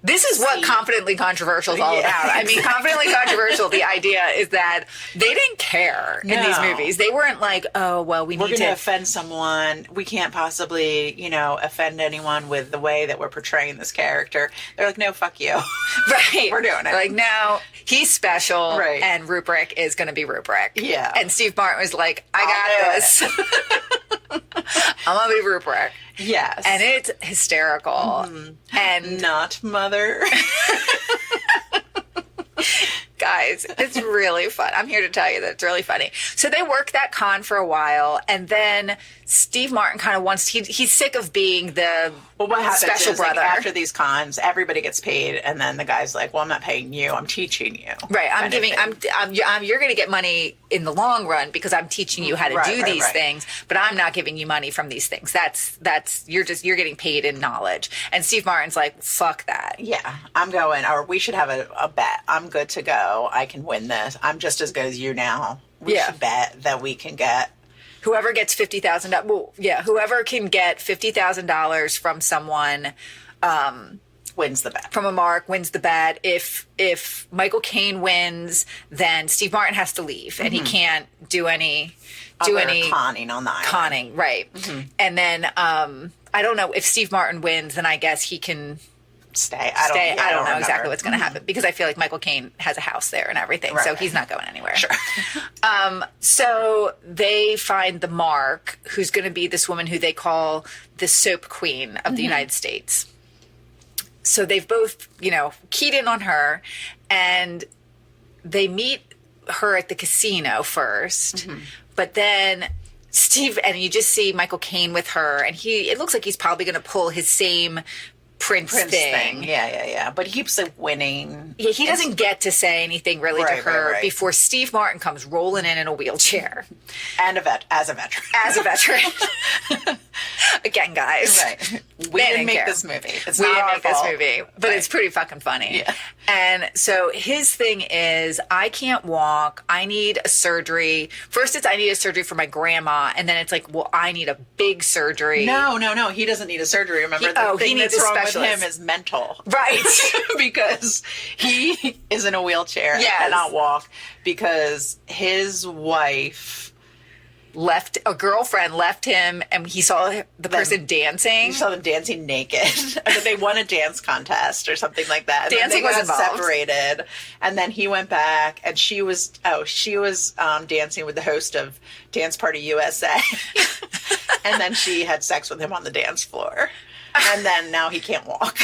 This is what Confidently Controversial is all about. I mean, Confidently Controversial, the idea is that they didn't care in these movies. They weren't like, oh, well, we're going to offend someone. We can't possibly, offend anyone with the way that we're portraying this character. They're like, no, fuck you. Right. We're doing it. Like, no, he's special, and Rubric is going to be Rubric. Yeah. And Steve Martin was like, I got this. I'm going to be Rubric. Yes. And it's hysterical. And not mother. Guys, it's really fun. I'm here to tell you that it's really funny. So they work that con for a while, and then Steve Martin kind of wants... He's sick of being the what happens special is, brother. Like, after these cons, everybody gets paid, and then the guy's like, well, I'm not paying you. I'm teaching you. Right. You're going to get money in the long run because I'm teaching you how to do these things, but I'm not giving you money from these things. You're getting paid in knowledge. And Steve Martin's like, fuck that. Yeah, I'm going, or we should have a bet. I'm good to go. I can win this. I'm just as good as you now. We should bet that we can get... Whoever gets $50,000, whoever can get $50,000 from someone, wins the bet. From a mark, wins the bet. If Michael Caine wins, then Steve Martin has to leave, and he can't do any conning on the island. Conning, right? And then I don't know if Steve Martin wins, then I guess he can stay. I don't know exactly what's going to happen, because I feel like Michael Caine has a house there and everything, so he's not going anywhere. Sure. So they find the mark, who's going to be this woman who they call the soap queen of the United States. So they've both, keyed in on her, and they meet her at the casino first, but then and you just see Michael Caine with her, and it looks like he's probably going to pull his same prince thing. Yeah. But he keeps like winning. Yeah, he doesn't get to say anything really to her before Steve Martin comes rolling in a wheelchair. And as a veteran. As a veteran. Again, guys. Right. We didn't make this movie. We didn't make this movie, but it's pretty fucking funny. Yeah. And so his thing is, I can't walk. I need a surgery. First it's I need a surgery for my grandma, and then it's like, well, I need a big surgery. No. He doesn't need a surgery. Remember, the thing that's wrong with him is mental. Right. Because he is in a wheelchair and cannot walk because his wife... a girlfriend left him, and he saw the person dancing. He saw them dancing naked. And they won a dance contest or something like that. And dancing was involved. Separated, and then he went back, and she was dancing with the host of Dance Party USA, and then she had sex with him on the dance floor, and then now he can't walk.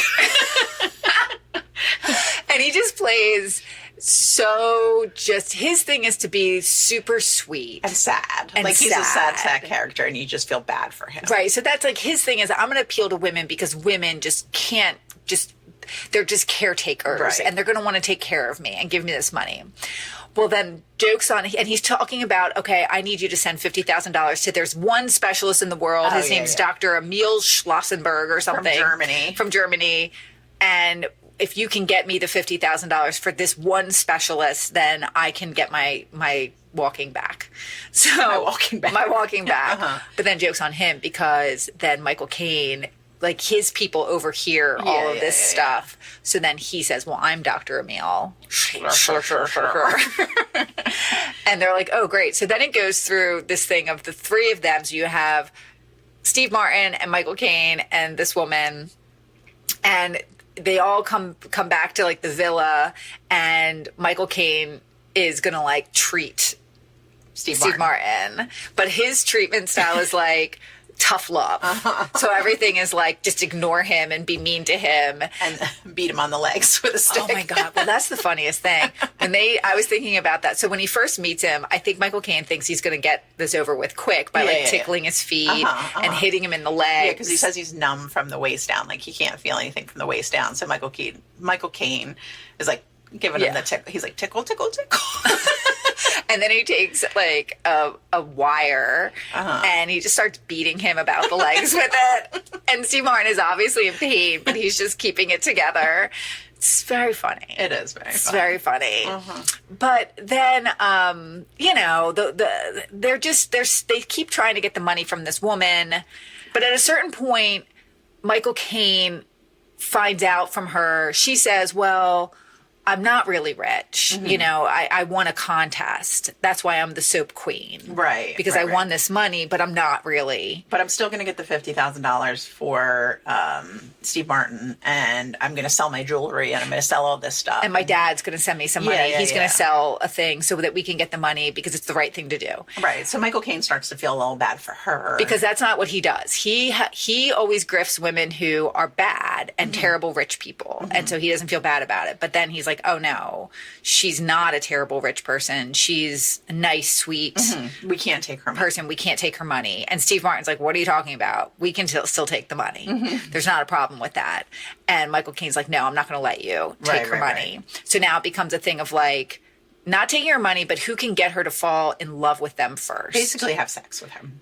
And he just plays his thing is to be super sweet and sad. Like he's a sad character, and you just feel bad for him. Right. So that's like his thing is, I'm going to appeal to women because women just can't they're just caretakers, and they're going to want to take care of me and give me this money. Well, then joke's on, and he's talking about, okay, I need you to send $50,000 to, there's one specialist in the world. His name's Dr. Emil Schlossenberg or something. From Germany. And if you can get me the $50,000 for this one specialist, then I can get my walking back. So my walking back. But then joke's on him, because then Michael Caine like his people overhear all of this stuff. So then he says, well, I'm Dr. Emil. And they're like, oh, great. So then it goes through this thing of the three of them. So you have Steve Martin and Michael Caine and this woman, and they all come back to like the villa, and Michael Caine is going to like treat Steve Martin. But his treatment style is like tough love. So everything is like, just ignore him and be mean to him. And beat him on the legs with a stick. Oh my God. Well, that's the funniest thing. I was thinking about that. So when he first meets him, I think Michael Caine thinks he's going to get this over with quick by tickling his feet and hitting him in the legs. Yeah, because he says he's numb from the waist down. Like he can't feel anything from the waist down. So Michael Caine is like giving him the tickle. He's like, tickle, tickle, tickle. And then he takes like a wire and he just starts beating him about the legs with it. And Steve Martin is obviously in pain, but he's just keeping it together. It's very funny. It is very funny. It's very funny. But then, you know, they keep trying to get the money from this woman. But at a certain point, Michael Caine finds out from her. She says, well, I'm not really rich. You know, I won a contest. That's why I'm the soap queen. Right. Because I won this money, but I'm not really. But I'm still going to get the $50,000 for Steve Martin, and I'm going to sell my jewelry, and I'm going to sell all this stuff. And my dad's going to send me some money. He's going to sell a thing so that we can get the money because it's the right thing to do. Right. So Michael Caine starts to feel a little bad for her. Because that's not what he does. He always grifts women who are bad and terrible rich people. And so he doesn't feel bad about it. But then he's like, oh no, she's not a terrible rich person. She's a nice, sweet we can't take her person. We can't take her money. And Steve Martin's like, what are you talking about? We can still take the money. There's not a problem with that. And Michael Caine's like, no, I'm not going to let you take her money. Right. So now it becomes a thing of like, not taking her money, but who can get her to fall in love with them first. Basically have sex with him.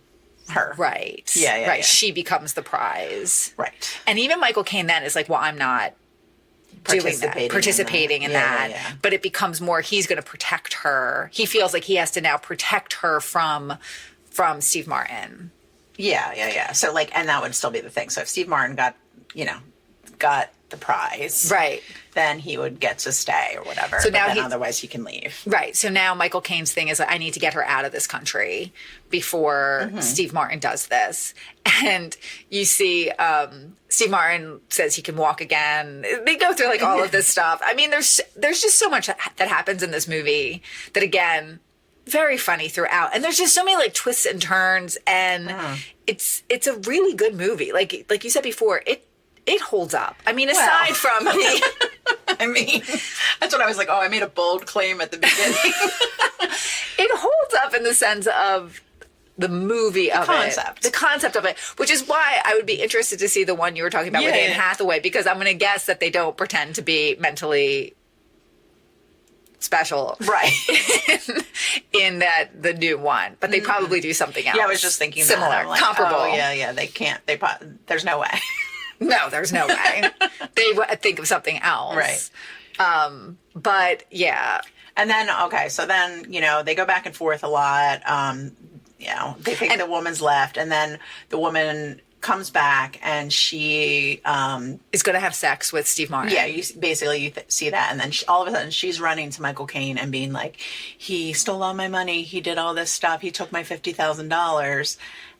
Her. Right. Yeah. Right. She becomes the prize. Right. And even Michael Caine then is like, well, I'm not participating in that. Yeah. But it becomes more, he's going to protect her. He feels like he has to now protect her from Steve Martin. Yeah. So like, and that would still be the thing. So if Steve Martin got the prize, right, then he would get to stay or whatever. So now otherwise he can leave. Right. So now Michael Caine's thing is, I need to get her out of this country before Steve Martin does this. And you see, Steve Martin says he can walk again. They go through like all of this stuff. I mean, there's just so much that happens in this movie that, again, very funny throughout. And there's just so many like twists and turns, and it's a really good movie. Like you said before, it holds up. I mean, aside from I mean, that's what I was like, oh, I made a bold claim at the beginning. It holds up in the sense of the movie of concept. The concept of it, which is why I would be interested to see the one you were talking about with Anne Hathaway, because I'm going to guess that they don't pretend to be mentally special, right? in the new one, but they probably do something else. Yeah, I was just thinking similar, like, comparable. Oh, yeah, they can't. There's no way. No, there's no way. They think of something else, right? But yeah. And then so then they go back and forth a lot. They think the woman's left, and then the woman comes back and she is going to have sex with Steve Martin. Yeah, you see that, and then all of a sudden she's running to Michael Caine and being like, he stole all my money, he did all this stuff, he took my $50,000,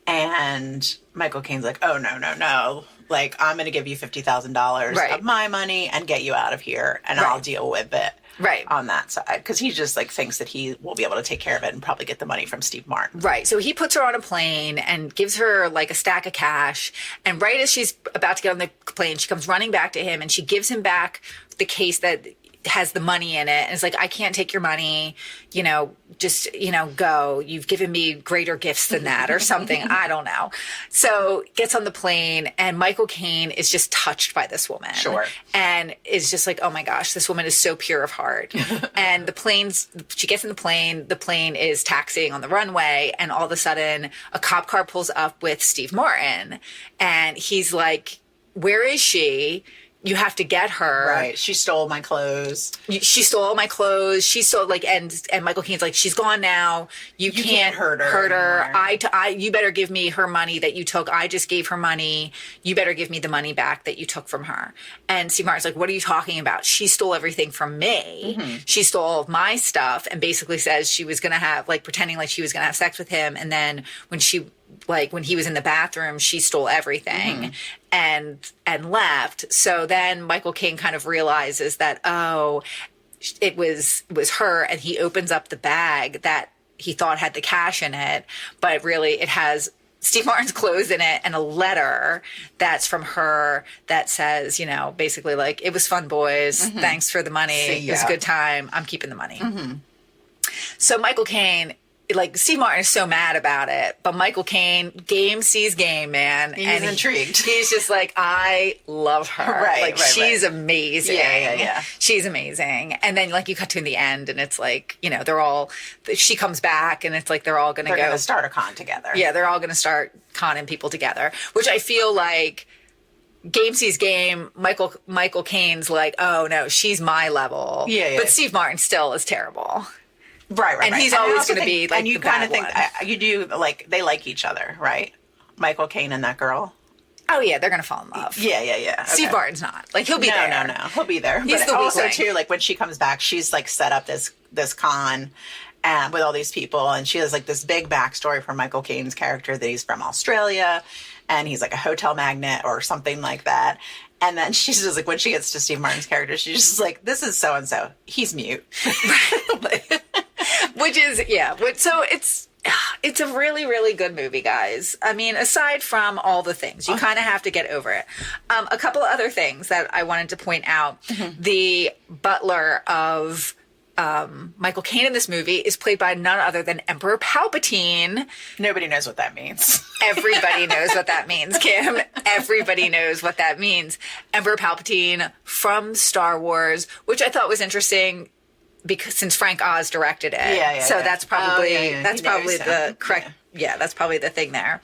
and Michael Caine's like, oh no, like I'm going to give you $50,000 of my money and get you out of here, and I'll deal with it. Right. On that side. Because he just like thinks that he will be able to take care of it and probably get the money from Steve Martin. Right. So he puts her on a plane and gives her like a stack of cash. And right as she's about to get on the plane, she comes running back to him and she gives him back the case that has the money in it. And it's like, I can't take your money, just, go. You've given me greater gifts than that or something. I don't know. So gets on the plane, and Michael Caine is just touched by this woman. Sure. And is just like, oh my gosh, this woman is so pure of heart. And she gets in the plane is taxiing on the runway, and all of a sudden a cop car pulls up with Steve Martin, and he's like, where is she? you have to get her. Right. She stole my clothes. She stole all my clothes. She stole like, and Michael Caine's like, she's gone now. You can't hurt her. You better give me her money that you took. I just gave her money. You better give me the money back that you took from her. And Steve Martin's like, what are you talking about? She stole everything from me. She stole all of my stuff and basically says she was going to have, like, pretending like she was going to have sex with him. And then when he was in the bathroom, she stole everything and left. So then Michael Caine kind of realizes that, it was her, and he opens up the bag that he thought had the cash in it, but really it has Steve Martin's clothes in it and a letter that's from her that says, basically like, it was fun, boys. Thanks for the money. It was a good time. I'm keeping the money. So Michael Caine, like, Steve Martin is so mad about it, but Michael Caine, game sees game, man. He's intrigued. He's just like, I love her. Right, she's amazing. Yeah. She's amazing. And then, like, you cut to in the end, and it's like, she comes back, and it's like they're all going to go start a con together. Yeah, they're all going to start conning people together, which I feel like game sees game. Michael Caine's like, oh no, she's my level. Yeah. But Steve Martin still is terrible. Right. And he's always going to be like, and you kind of think you do, like, they like each other, right? Michael Caine and that girl. Oh yeah, they're going to fall in love. Yeah. Okay. Steve Martin's not. Like, he'll be there. No, he'll be there. He's but the also weakling. too, like, when she comes back, she's like set up this con with all these people, and she has like this big backstory for Michael Caine's character that he's from Australia, and he's like a hotel magnate or something like that. And then she's just like, when she gets to Steve Martin's character, she's just like, this is so and so. He's mute. Which is, so it's a really, really good movie, guys. I mean, aside from all the things, you kind of have to get over it. A couple of other things that I wanted to point out. The butler of Michael Caine in this movie is played by none other than Emperor Palpatine. Nobody knows what that means. Everybody knows what that means, Kim. Everybody knows what that means. Emperor Palpatine from Star Wars, which I thought was interesting because since Frank Oz directed it. Yeah. So that's probably that's probably the correct. Yeah. That's probably the thing there.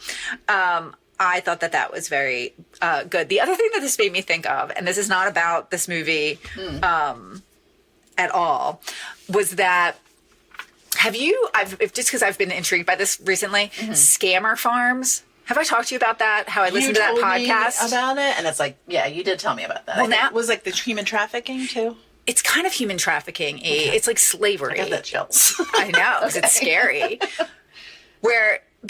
I thought that was very good. The other thing that this made me think of, and this is not about this movie at all, was that just because I've been intrigued by this recently, scammer farms. Have I talked to you about that? How I listened to that podcast about it, and it's like, yeah, you did tell me about that. Well, that was like the human trafficking too. It's kind of human trafficking. Okay. It's like slavery. I got the chills. I know, because it's scary.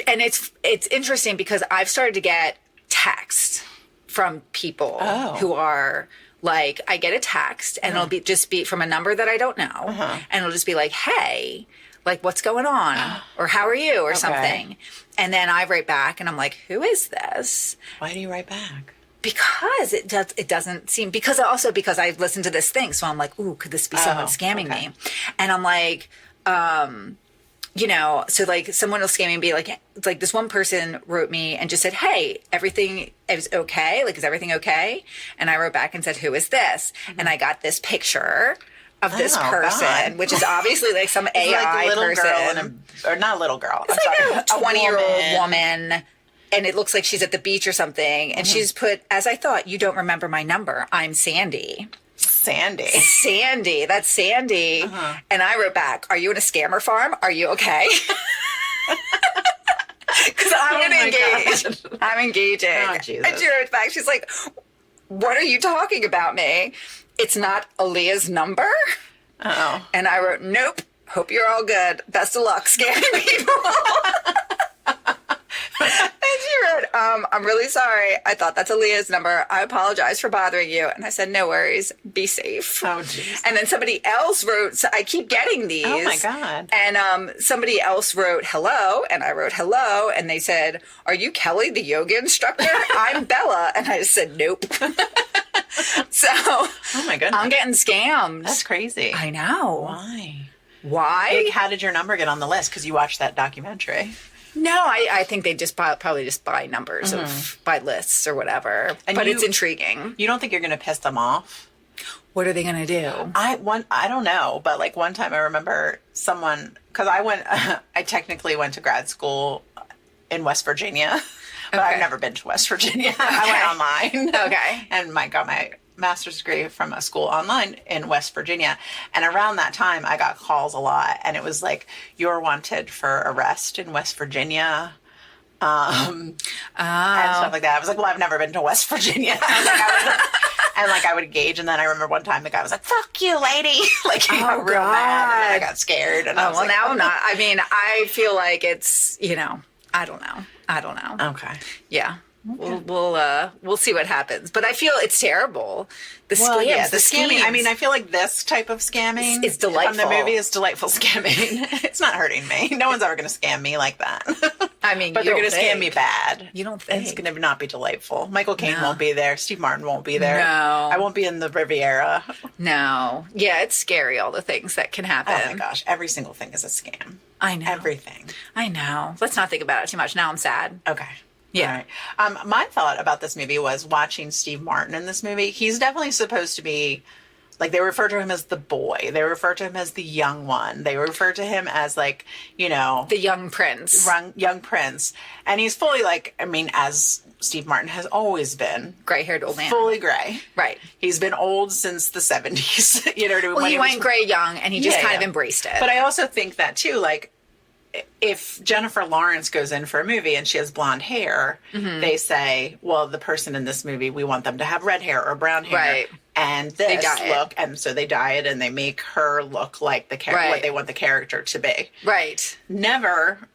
And it's interesting because I've started to get texts from people who are like, I get a text and it'll just be from a number that I don't know, and it'll just be like, hey, like, what's going on, or how are you, or something. And then I write back and I'm like, who is this? Why do you write back? Because it doesn't seem, because I've listened to this thing. So I'm like, ooh, could this be someone scamming me? And I'm like, so like someone will scam me and be like this one person wrote me and just said, hey, everything is okay. Like, is everything okay? And I wrote back and said, who is this? And I got this picture of this person, which is obviously like some AI like person. Girl or not a little girl. It's like a 20-year-old woman. And it looks like she's at the beach or something. And she's put, as I thought, you don't remember my number. I'm Sandy. Sandy. That's Sandy. And I wrote back, are you in a scammer farm? Are you okay? Because I'm going to engage. God. I'm engaging. Oh, Jesus. And she wrote back, she's like, what are you talking about me? It's not Aaliyah's number? Oh. And I wrote, nope. Hope you're all good. Best of luck scamming people. And she wrote, I'm really sorry. I thought that's Aaliyah's number. I apologize for bothering you. And I said, no worries. Be safe. Oh, geez. And then somebody else wrote, so I keep getting these. Oh, my God. And somebody else wrote, hello. And I wrote, hello. And they said, are you Kelly, the yoga instructor? I'm Bella. And I just said, nope. So, oh, my goodness. I'm getting scammed. That's crazy. I know. Why? Like, how did your number get on the list? Because you watched that documentary. No, I think they just probably just buy numbers by lists or whatever. But it's intriguing. You don't think you're going to piss them off? What are they going to do? I don't know, but like one time I remember someone, because I technically went to grad school in West Virginia, but I've never been to West Virginia. I went online. Okay. And got my master's degree from a school online in West Virginia. And around that time, I got calls a lot. And it was like, you're wanted for arrest in West Virginia. And stuff like that. I was like, well, I've never been to West Virginia. I would engage. And then I remember one time the guy was like, fuck you, lady. Like, he got real mad. And I got scared. And I was like, now I'm not. I mean, I feel like it's, I don't know. Okay. Yeah. Okay. We'll see what happens. But I feel it's terrible. The Well, scams, yeah, the scamming. schemes. I mean, I feel like this type of scamming It's delightful. from the movie is delightful scamming. It's not hurting me. No one's ever going to scam me like that. I mean, but they're going to scam me bad. You don't think? It's going to not be delightful. Michael Caine won't be there. Steve Martin won't be there. No. I won't be in the Riviera. No. Yeah, it's scary, all the things that can happen. Oh my gosh. Every single thing is a scam. I know. Everything. I know. Let's not think about it too much. Now I'm sad. Okay. Yeah. All right. My thought about this movie was watching Steve Martin in this movie. He's definitely supposed to be, like, they refer to him as the boy. They refer to him as the young one. They refer to him as, like, the young prince. Young prince. And he's fully, like, I mean, as Steve Martin has always been. Gray-haired old man. Fully gray. Right. He's been old since the 70s. You know what I mean? Well, he went gray young, and he just kind of embraced it. But I also think that, too, like, if Jennifer Lawrence goes in for a movie and she has blonde hair, they say, well, the person in this movie, we want them to have red hair or brown hair. Right. And They this dye look, and so they dye it and they make her look like the Right. what they want the character to be. Right. Never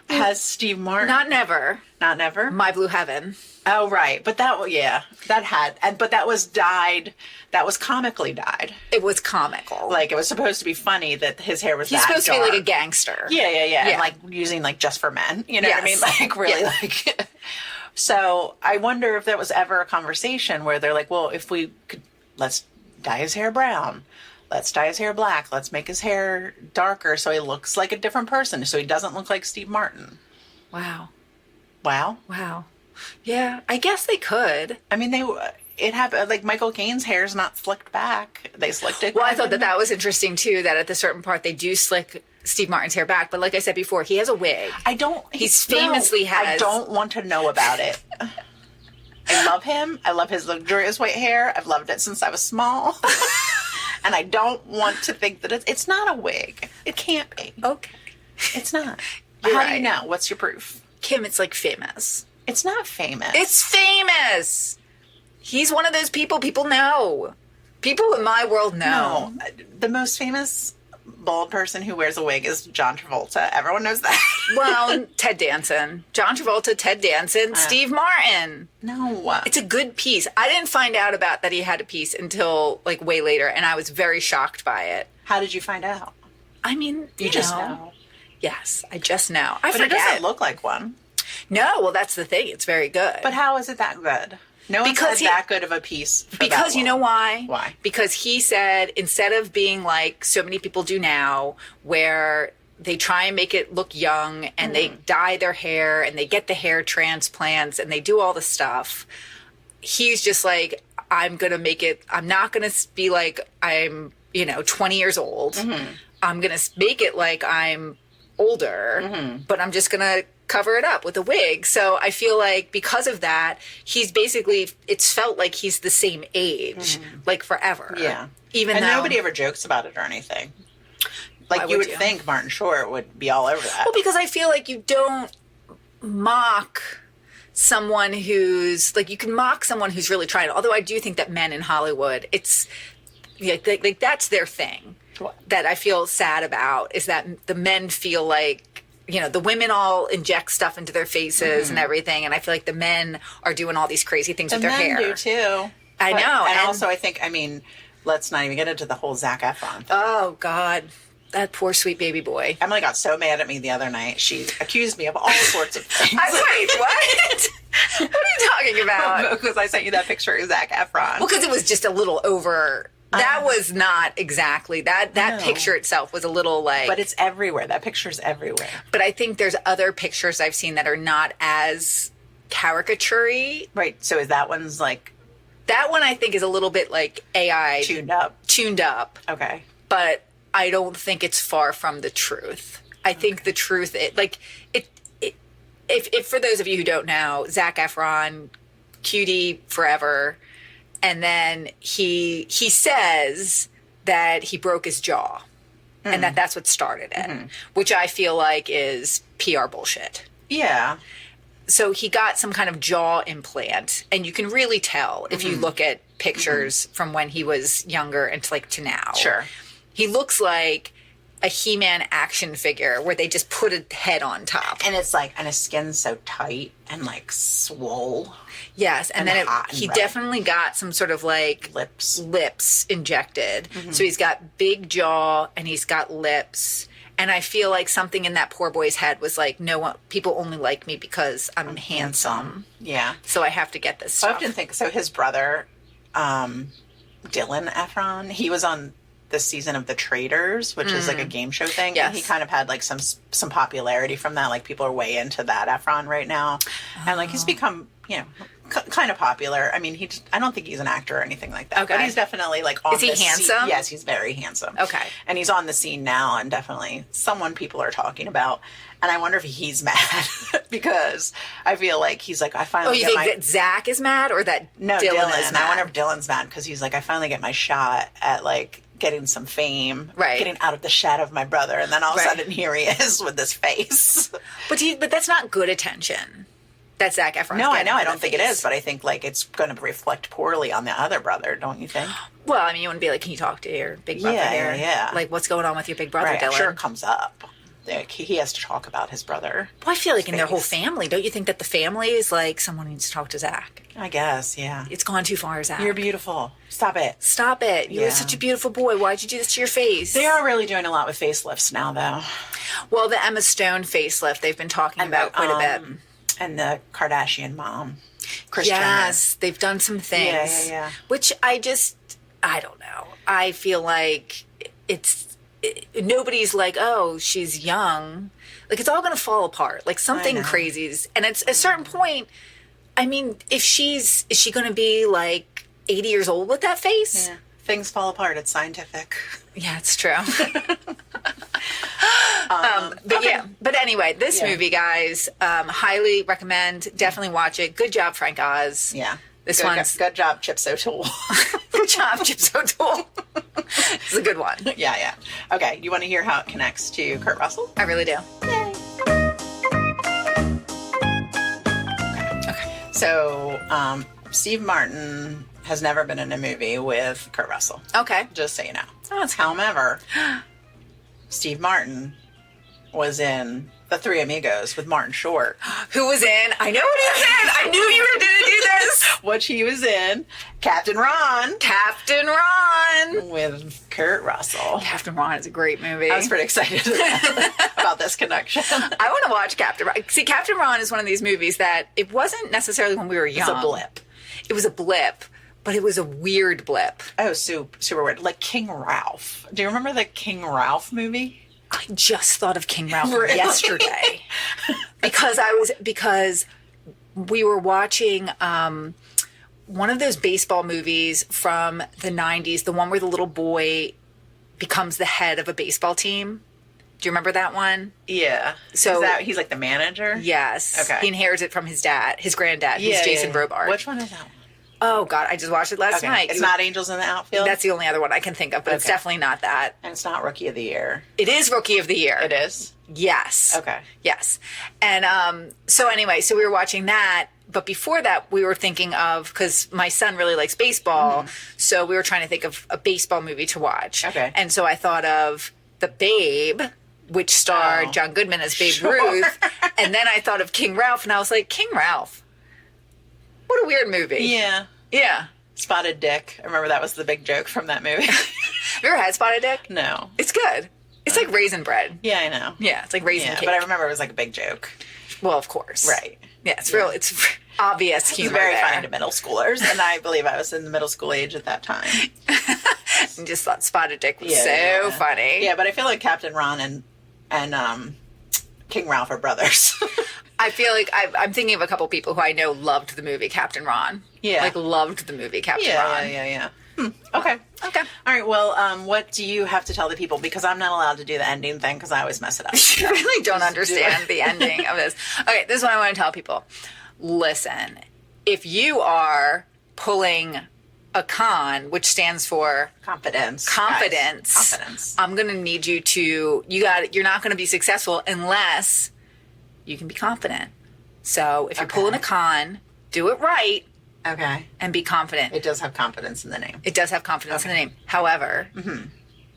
has Steve Martin. Not never. Not never? My Blue Heaven. Oh, right. But that was dyed, that was comically dyed. It was comical. Like, it was supposed to be funny that his hair was He's that supposed to be dark. like a gangster. Yeah. Yeah. And, like, using, like, just for men. You know what I mean? Yes. Like, really, Yes. like... So, I wonder if there was ever a conversation where they're like, well, if we could... Let's dye his hair brown. Let's dye his hair black. Let's make his hair darker so he looks like a different person. So he doesn't look like Steve Martin. Wow. Wow. Wow. Yeah, I guess they could. I mean, it happened, like, Michael Caine's hair's not slicked back. They slicked it. Well, I thought that was interesting, too, that at the certain part they do slick Steve Martin's hair back. But like I said before, he has a wig. He's famously has... I don't want to know about it. I love him. I love his luxurious white hair. I've loved it since I was small. And I don't want to think that it's not a wig. It can't be. Okay. It's not. You're How right. do you know? What's your proof? Kim, it's like famous. It's not famous. It's famous. He's one of those people know. People in my world know. No. The most famous bald person who wears a wig is John Travolta. Everyone knows that. Well, Ted Danson. John Travolta, Ted Danson, Steve Martin. No. It's a good piece. I didn't find out about that he had a piece until like way later, and I was very shocked by it. How did you find out? I mean, You just know. Yes, I just know. I But forget. it doesn't look like one. No, well, that's the thing. It's very good. But how is it that good? No one's Because had that good of a piece. For because that you know long. why? Why? Because he said instead of being like so many people do now, where they try and make it look young and they dye their hair and they get the hair transplants and they do all the stuff, he's just like, I'm going to make it, I'm not going to be like I'm, 20 years old. I'm going to make it like I'm older, but I'm just going to cover it up with a wig. So I feel like because of that, he's basically, it's felt like he's the same age, like forever. Yeah. Even and though nobody ever jokes about it or anything. Like, Why you would would you? think Martin Short would be all over that. Well, because I feel like you don't mock someone who's like, you can mock someone who's really trying. Although I do think that men in Hollywood, it's like that's their thing. What? That I feel sad about is that the men feel like, the women all inject stuff into their faces and everything. And I feel like the men are doing all these crazy things with their men hair. do too. I know. And also, I think, let's not even get into the whole Zac Efron thing. Oh, God. That poor sweet baby boy. Emily got so mad at me the other night. She accused me of all sorts of things. Wait, what? What are you talking about? Because I sent you that picture of Zac Efron. Well, because it was just a little over. That was not exactly that. That No. picture itself was a little like. But it's everywhere. That picture's everywhere. But I think there's other pictures I've seen that are not as caricature-y. Right. So is that one's like That one I think is a little bit like AI tuned up? Okay. but I don't think it's far from the truth. I think the truth, if for those of you who don't know, Zac Efron, cutie forever, And then he says that he broke his jaw and that's what started it, which I feel like is PR bullshit. Yeah. So he got some kind of jaw implant, and you can really tell if you look at pictures from when he was younger and to now. Sure. He looks like a He-Man action figure where they just put a head on top. And it's and his skin's so tight and swole. Yes, and then hot and he red. definitely got some sort of lips injected. So he's got big jaw and he's got lips. And I feel like something in that poor boy's head was no one, people only like me because I'm handsome. Yeah. So I have to get this I stuff. often think, so his brother, Dylan Efron, he was on this season of The Traders, which is a game show thing. Yes. And he kind of had some popularity from that. People are way into that Efron right now. And he's become, kind of popular. I mean, I don't think he's an actor or anything like that. Okay. But he's definitely on Is he the scene. handsome? Yes, he's very handsome. Okay. And he's on the scene now and definitely someone people are talking about. And I wonder if he's mad because I feel like he's I finally you think that Zach is mad or that No, Dylan is mad? I wonder if Dylan's mad because he's I finally get my shot at getting some fame, Right. getting out of the shadow of my brother, and then all of a Right. sudden here he is with this face. But that's not good attention. That's Zac Efron. No, I know. I don't think it is, but I think it's going to reflect poorly on the other brother, don't you think? Well, I mean, you wouldn't be can you talk to your big brother Yeah, here? yeah. What's going on with your big brother, Right. Dylan? I'm sure it comes up. He has to talk about his brother. Well, I feel like in their whole face. family, don't you think that the family is someone needs to talk to Zach? I guess, yeah. It's gone too far, Zach. You're beautiful. Stop it. Stop it. You're Yeah. such a beautiful boy. Why'd you do this to your face? They are really doing a lot with facelifts now, though. Well, the Emma Stone facelift they've been talking about quite a bit. And the Kardashian mom, Kris Yes, they've done some things. Yeah. Which I don't know. I feel like nobody's oh, she's young. It's all going to fall apart. Something crazy's. And it's a certain point. I mean, is she going to be 80 years old with that face? Yeah. Things fall apart. It's scientific. Yeah, it's true. But anyway, this movie, guys, highly recommend. Definitely watch it. Good job, Frank Oz. Yeah. This one's good job, Chips O'Toole. good job, Chips O'Toole. It's a good one. Yeah. Okay, you want to hear how it connects to Kurt Russell? I really do. Okay. So, Steve Martin has never been in a movie with Kurt Russell. Okay. Just so you know. However, Steve Martin was in The Three Amigos with Martin Short. Who was in? I know what he was in. I knew you were going to do this. Which he was in Captain Ron Captain Ron. with Kurt Russell. Captain Ron is a great movie. I was pretty excited about this connection. I want to watch Captain Ron. See, Captain Ron is one of these movies that it wasn't necessarily when we were young. It's a blip. It was a blip, but it was a weird blip. Oh, super weird. Like King Ralph. Do you remember the King Ralph movie? I just thought of King Ralph Really? yesterday because we were watching one of those baseball movies from the 90s, the one where the little boy becomes the head of a baseball team. Do you remember that one? Yeah. So he's like the manager? Yes. Okay. He inherits it from his granddad, who's Jason Robart. Which one is that one? Oh God, I just watched it last night. It's not Angels in the Outfield? That's the only other one I can think of, but it's Okay. definitely not that. And it's not Rookie of the Year. It is Rookie of the Year. It is? Yes. Okay. Yes. And so anyway, so we were watching that. But before that, we were thinking of, because my son really likes baseball, so we were trying to think of a baseball movie to watch. Okay. And so I thought of The Babe, which starred John Goodman as Babe Ruth. And then I thought of King Ralph, and I was like, King Ralph? What a weird movie. Yeah. Yeah. Spotted Dick. I remember that was the big joke from that movie. Have you ever had Spotted Dick? No. It's good. It's like raisin bread. Yeah, I know. Yeah, it's like raisin Yeah, cake. but I remember it was like a big joke. Well, of course. Right. Yeah, it's real. It's obvious It humor. was very there. funny to middle schoolers, and I believe I was in the middle school age at that time. And just thought Spotted Dick was Yeah, so funny. Yeah, but I feel like Captain Ron and King Ralph are brothers. I feel like I'm thinking of a couple people who I know loved the movie Captain Ron. Yeah. Like loved the movie Captain Ron. Yeah. Okay. Okay. All right. Well, what do you have to tell the people? Because I'm not allowed to do the ending thing because I always mess it up. You really don't Just understand do it. the ending of this. Okay, this is what I want to tell people. Listen, if you are pulling a con, which stands for Confidence. confidence, Guys. Confidence. I'm going to need you to, you're not going to be successful unless you can be confident. So if you're pulling a con, do it right Okay. and be confident. It does have confidence in the name. It does have confidence in the name. However,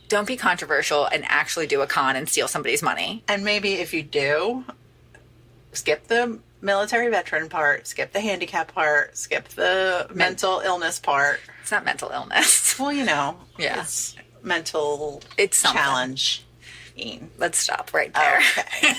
don't be controversial and actually do a con and steal somebody's money. And maybe if you do, skip the military veteran part, skip the handicap part, skip the mental illness part. It's not mental illness. Well, you know, Yeah. it's mental It's something. challenge. Let's stop right there. Okay.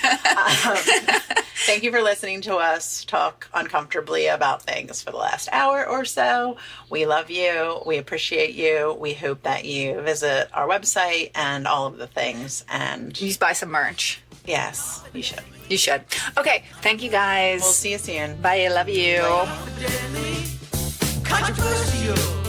Thank you for listening to us talk uncomfortably about things for the last hour or so. We love you. We appreciate you. We hope that you visit our website and all of the things. And Just buy some merch. yes, you should. You should. Okay. Thank you guys. We'll see you soon. Bye. I love you. Controversial.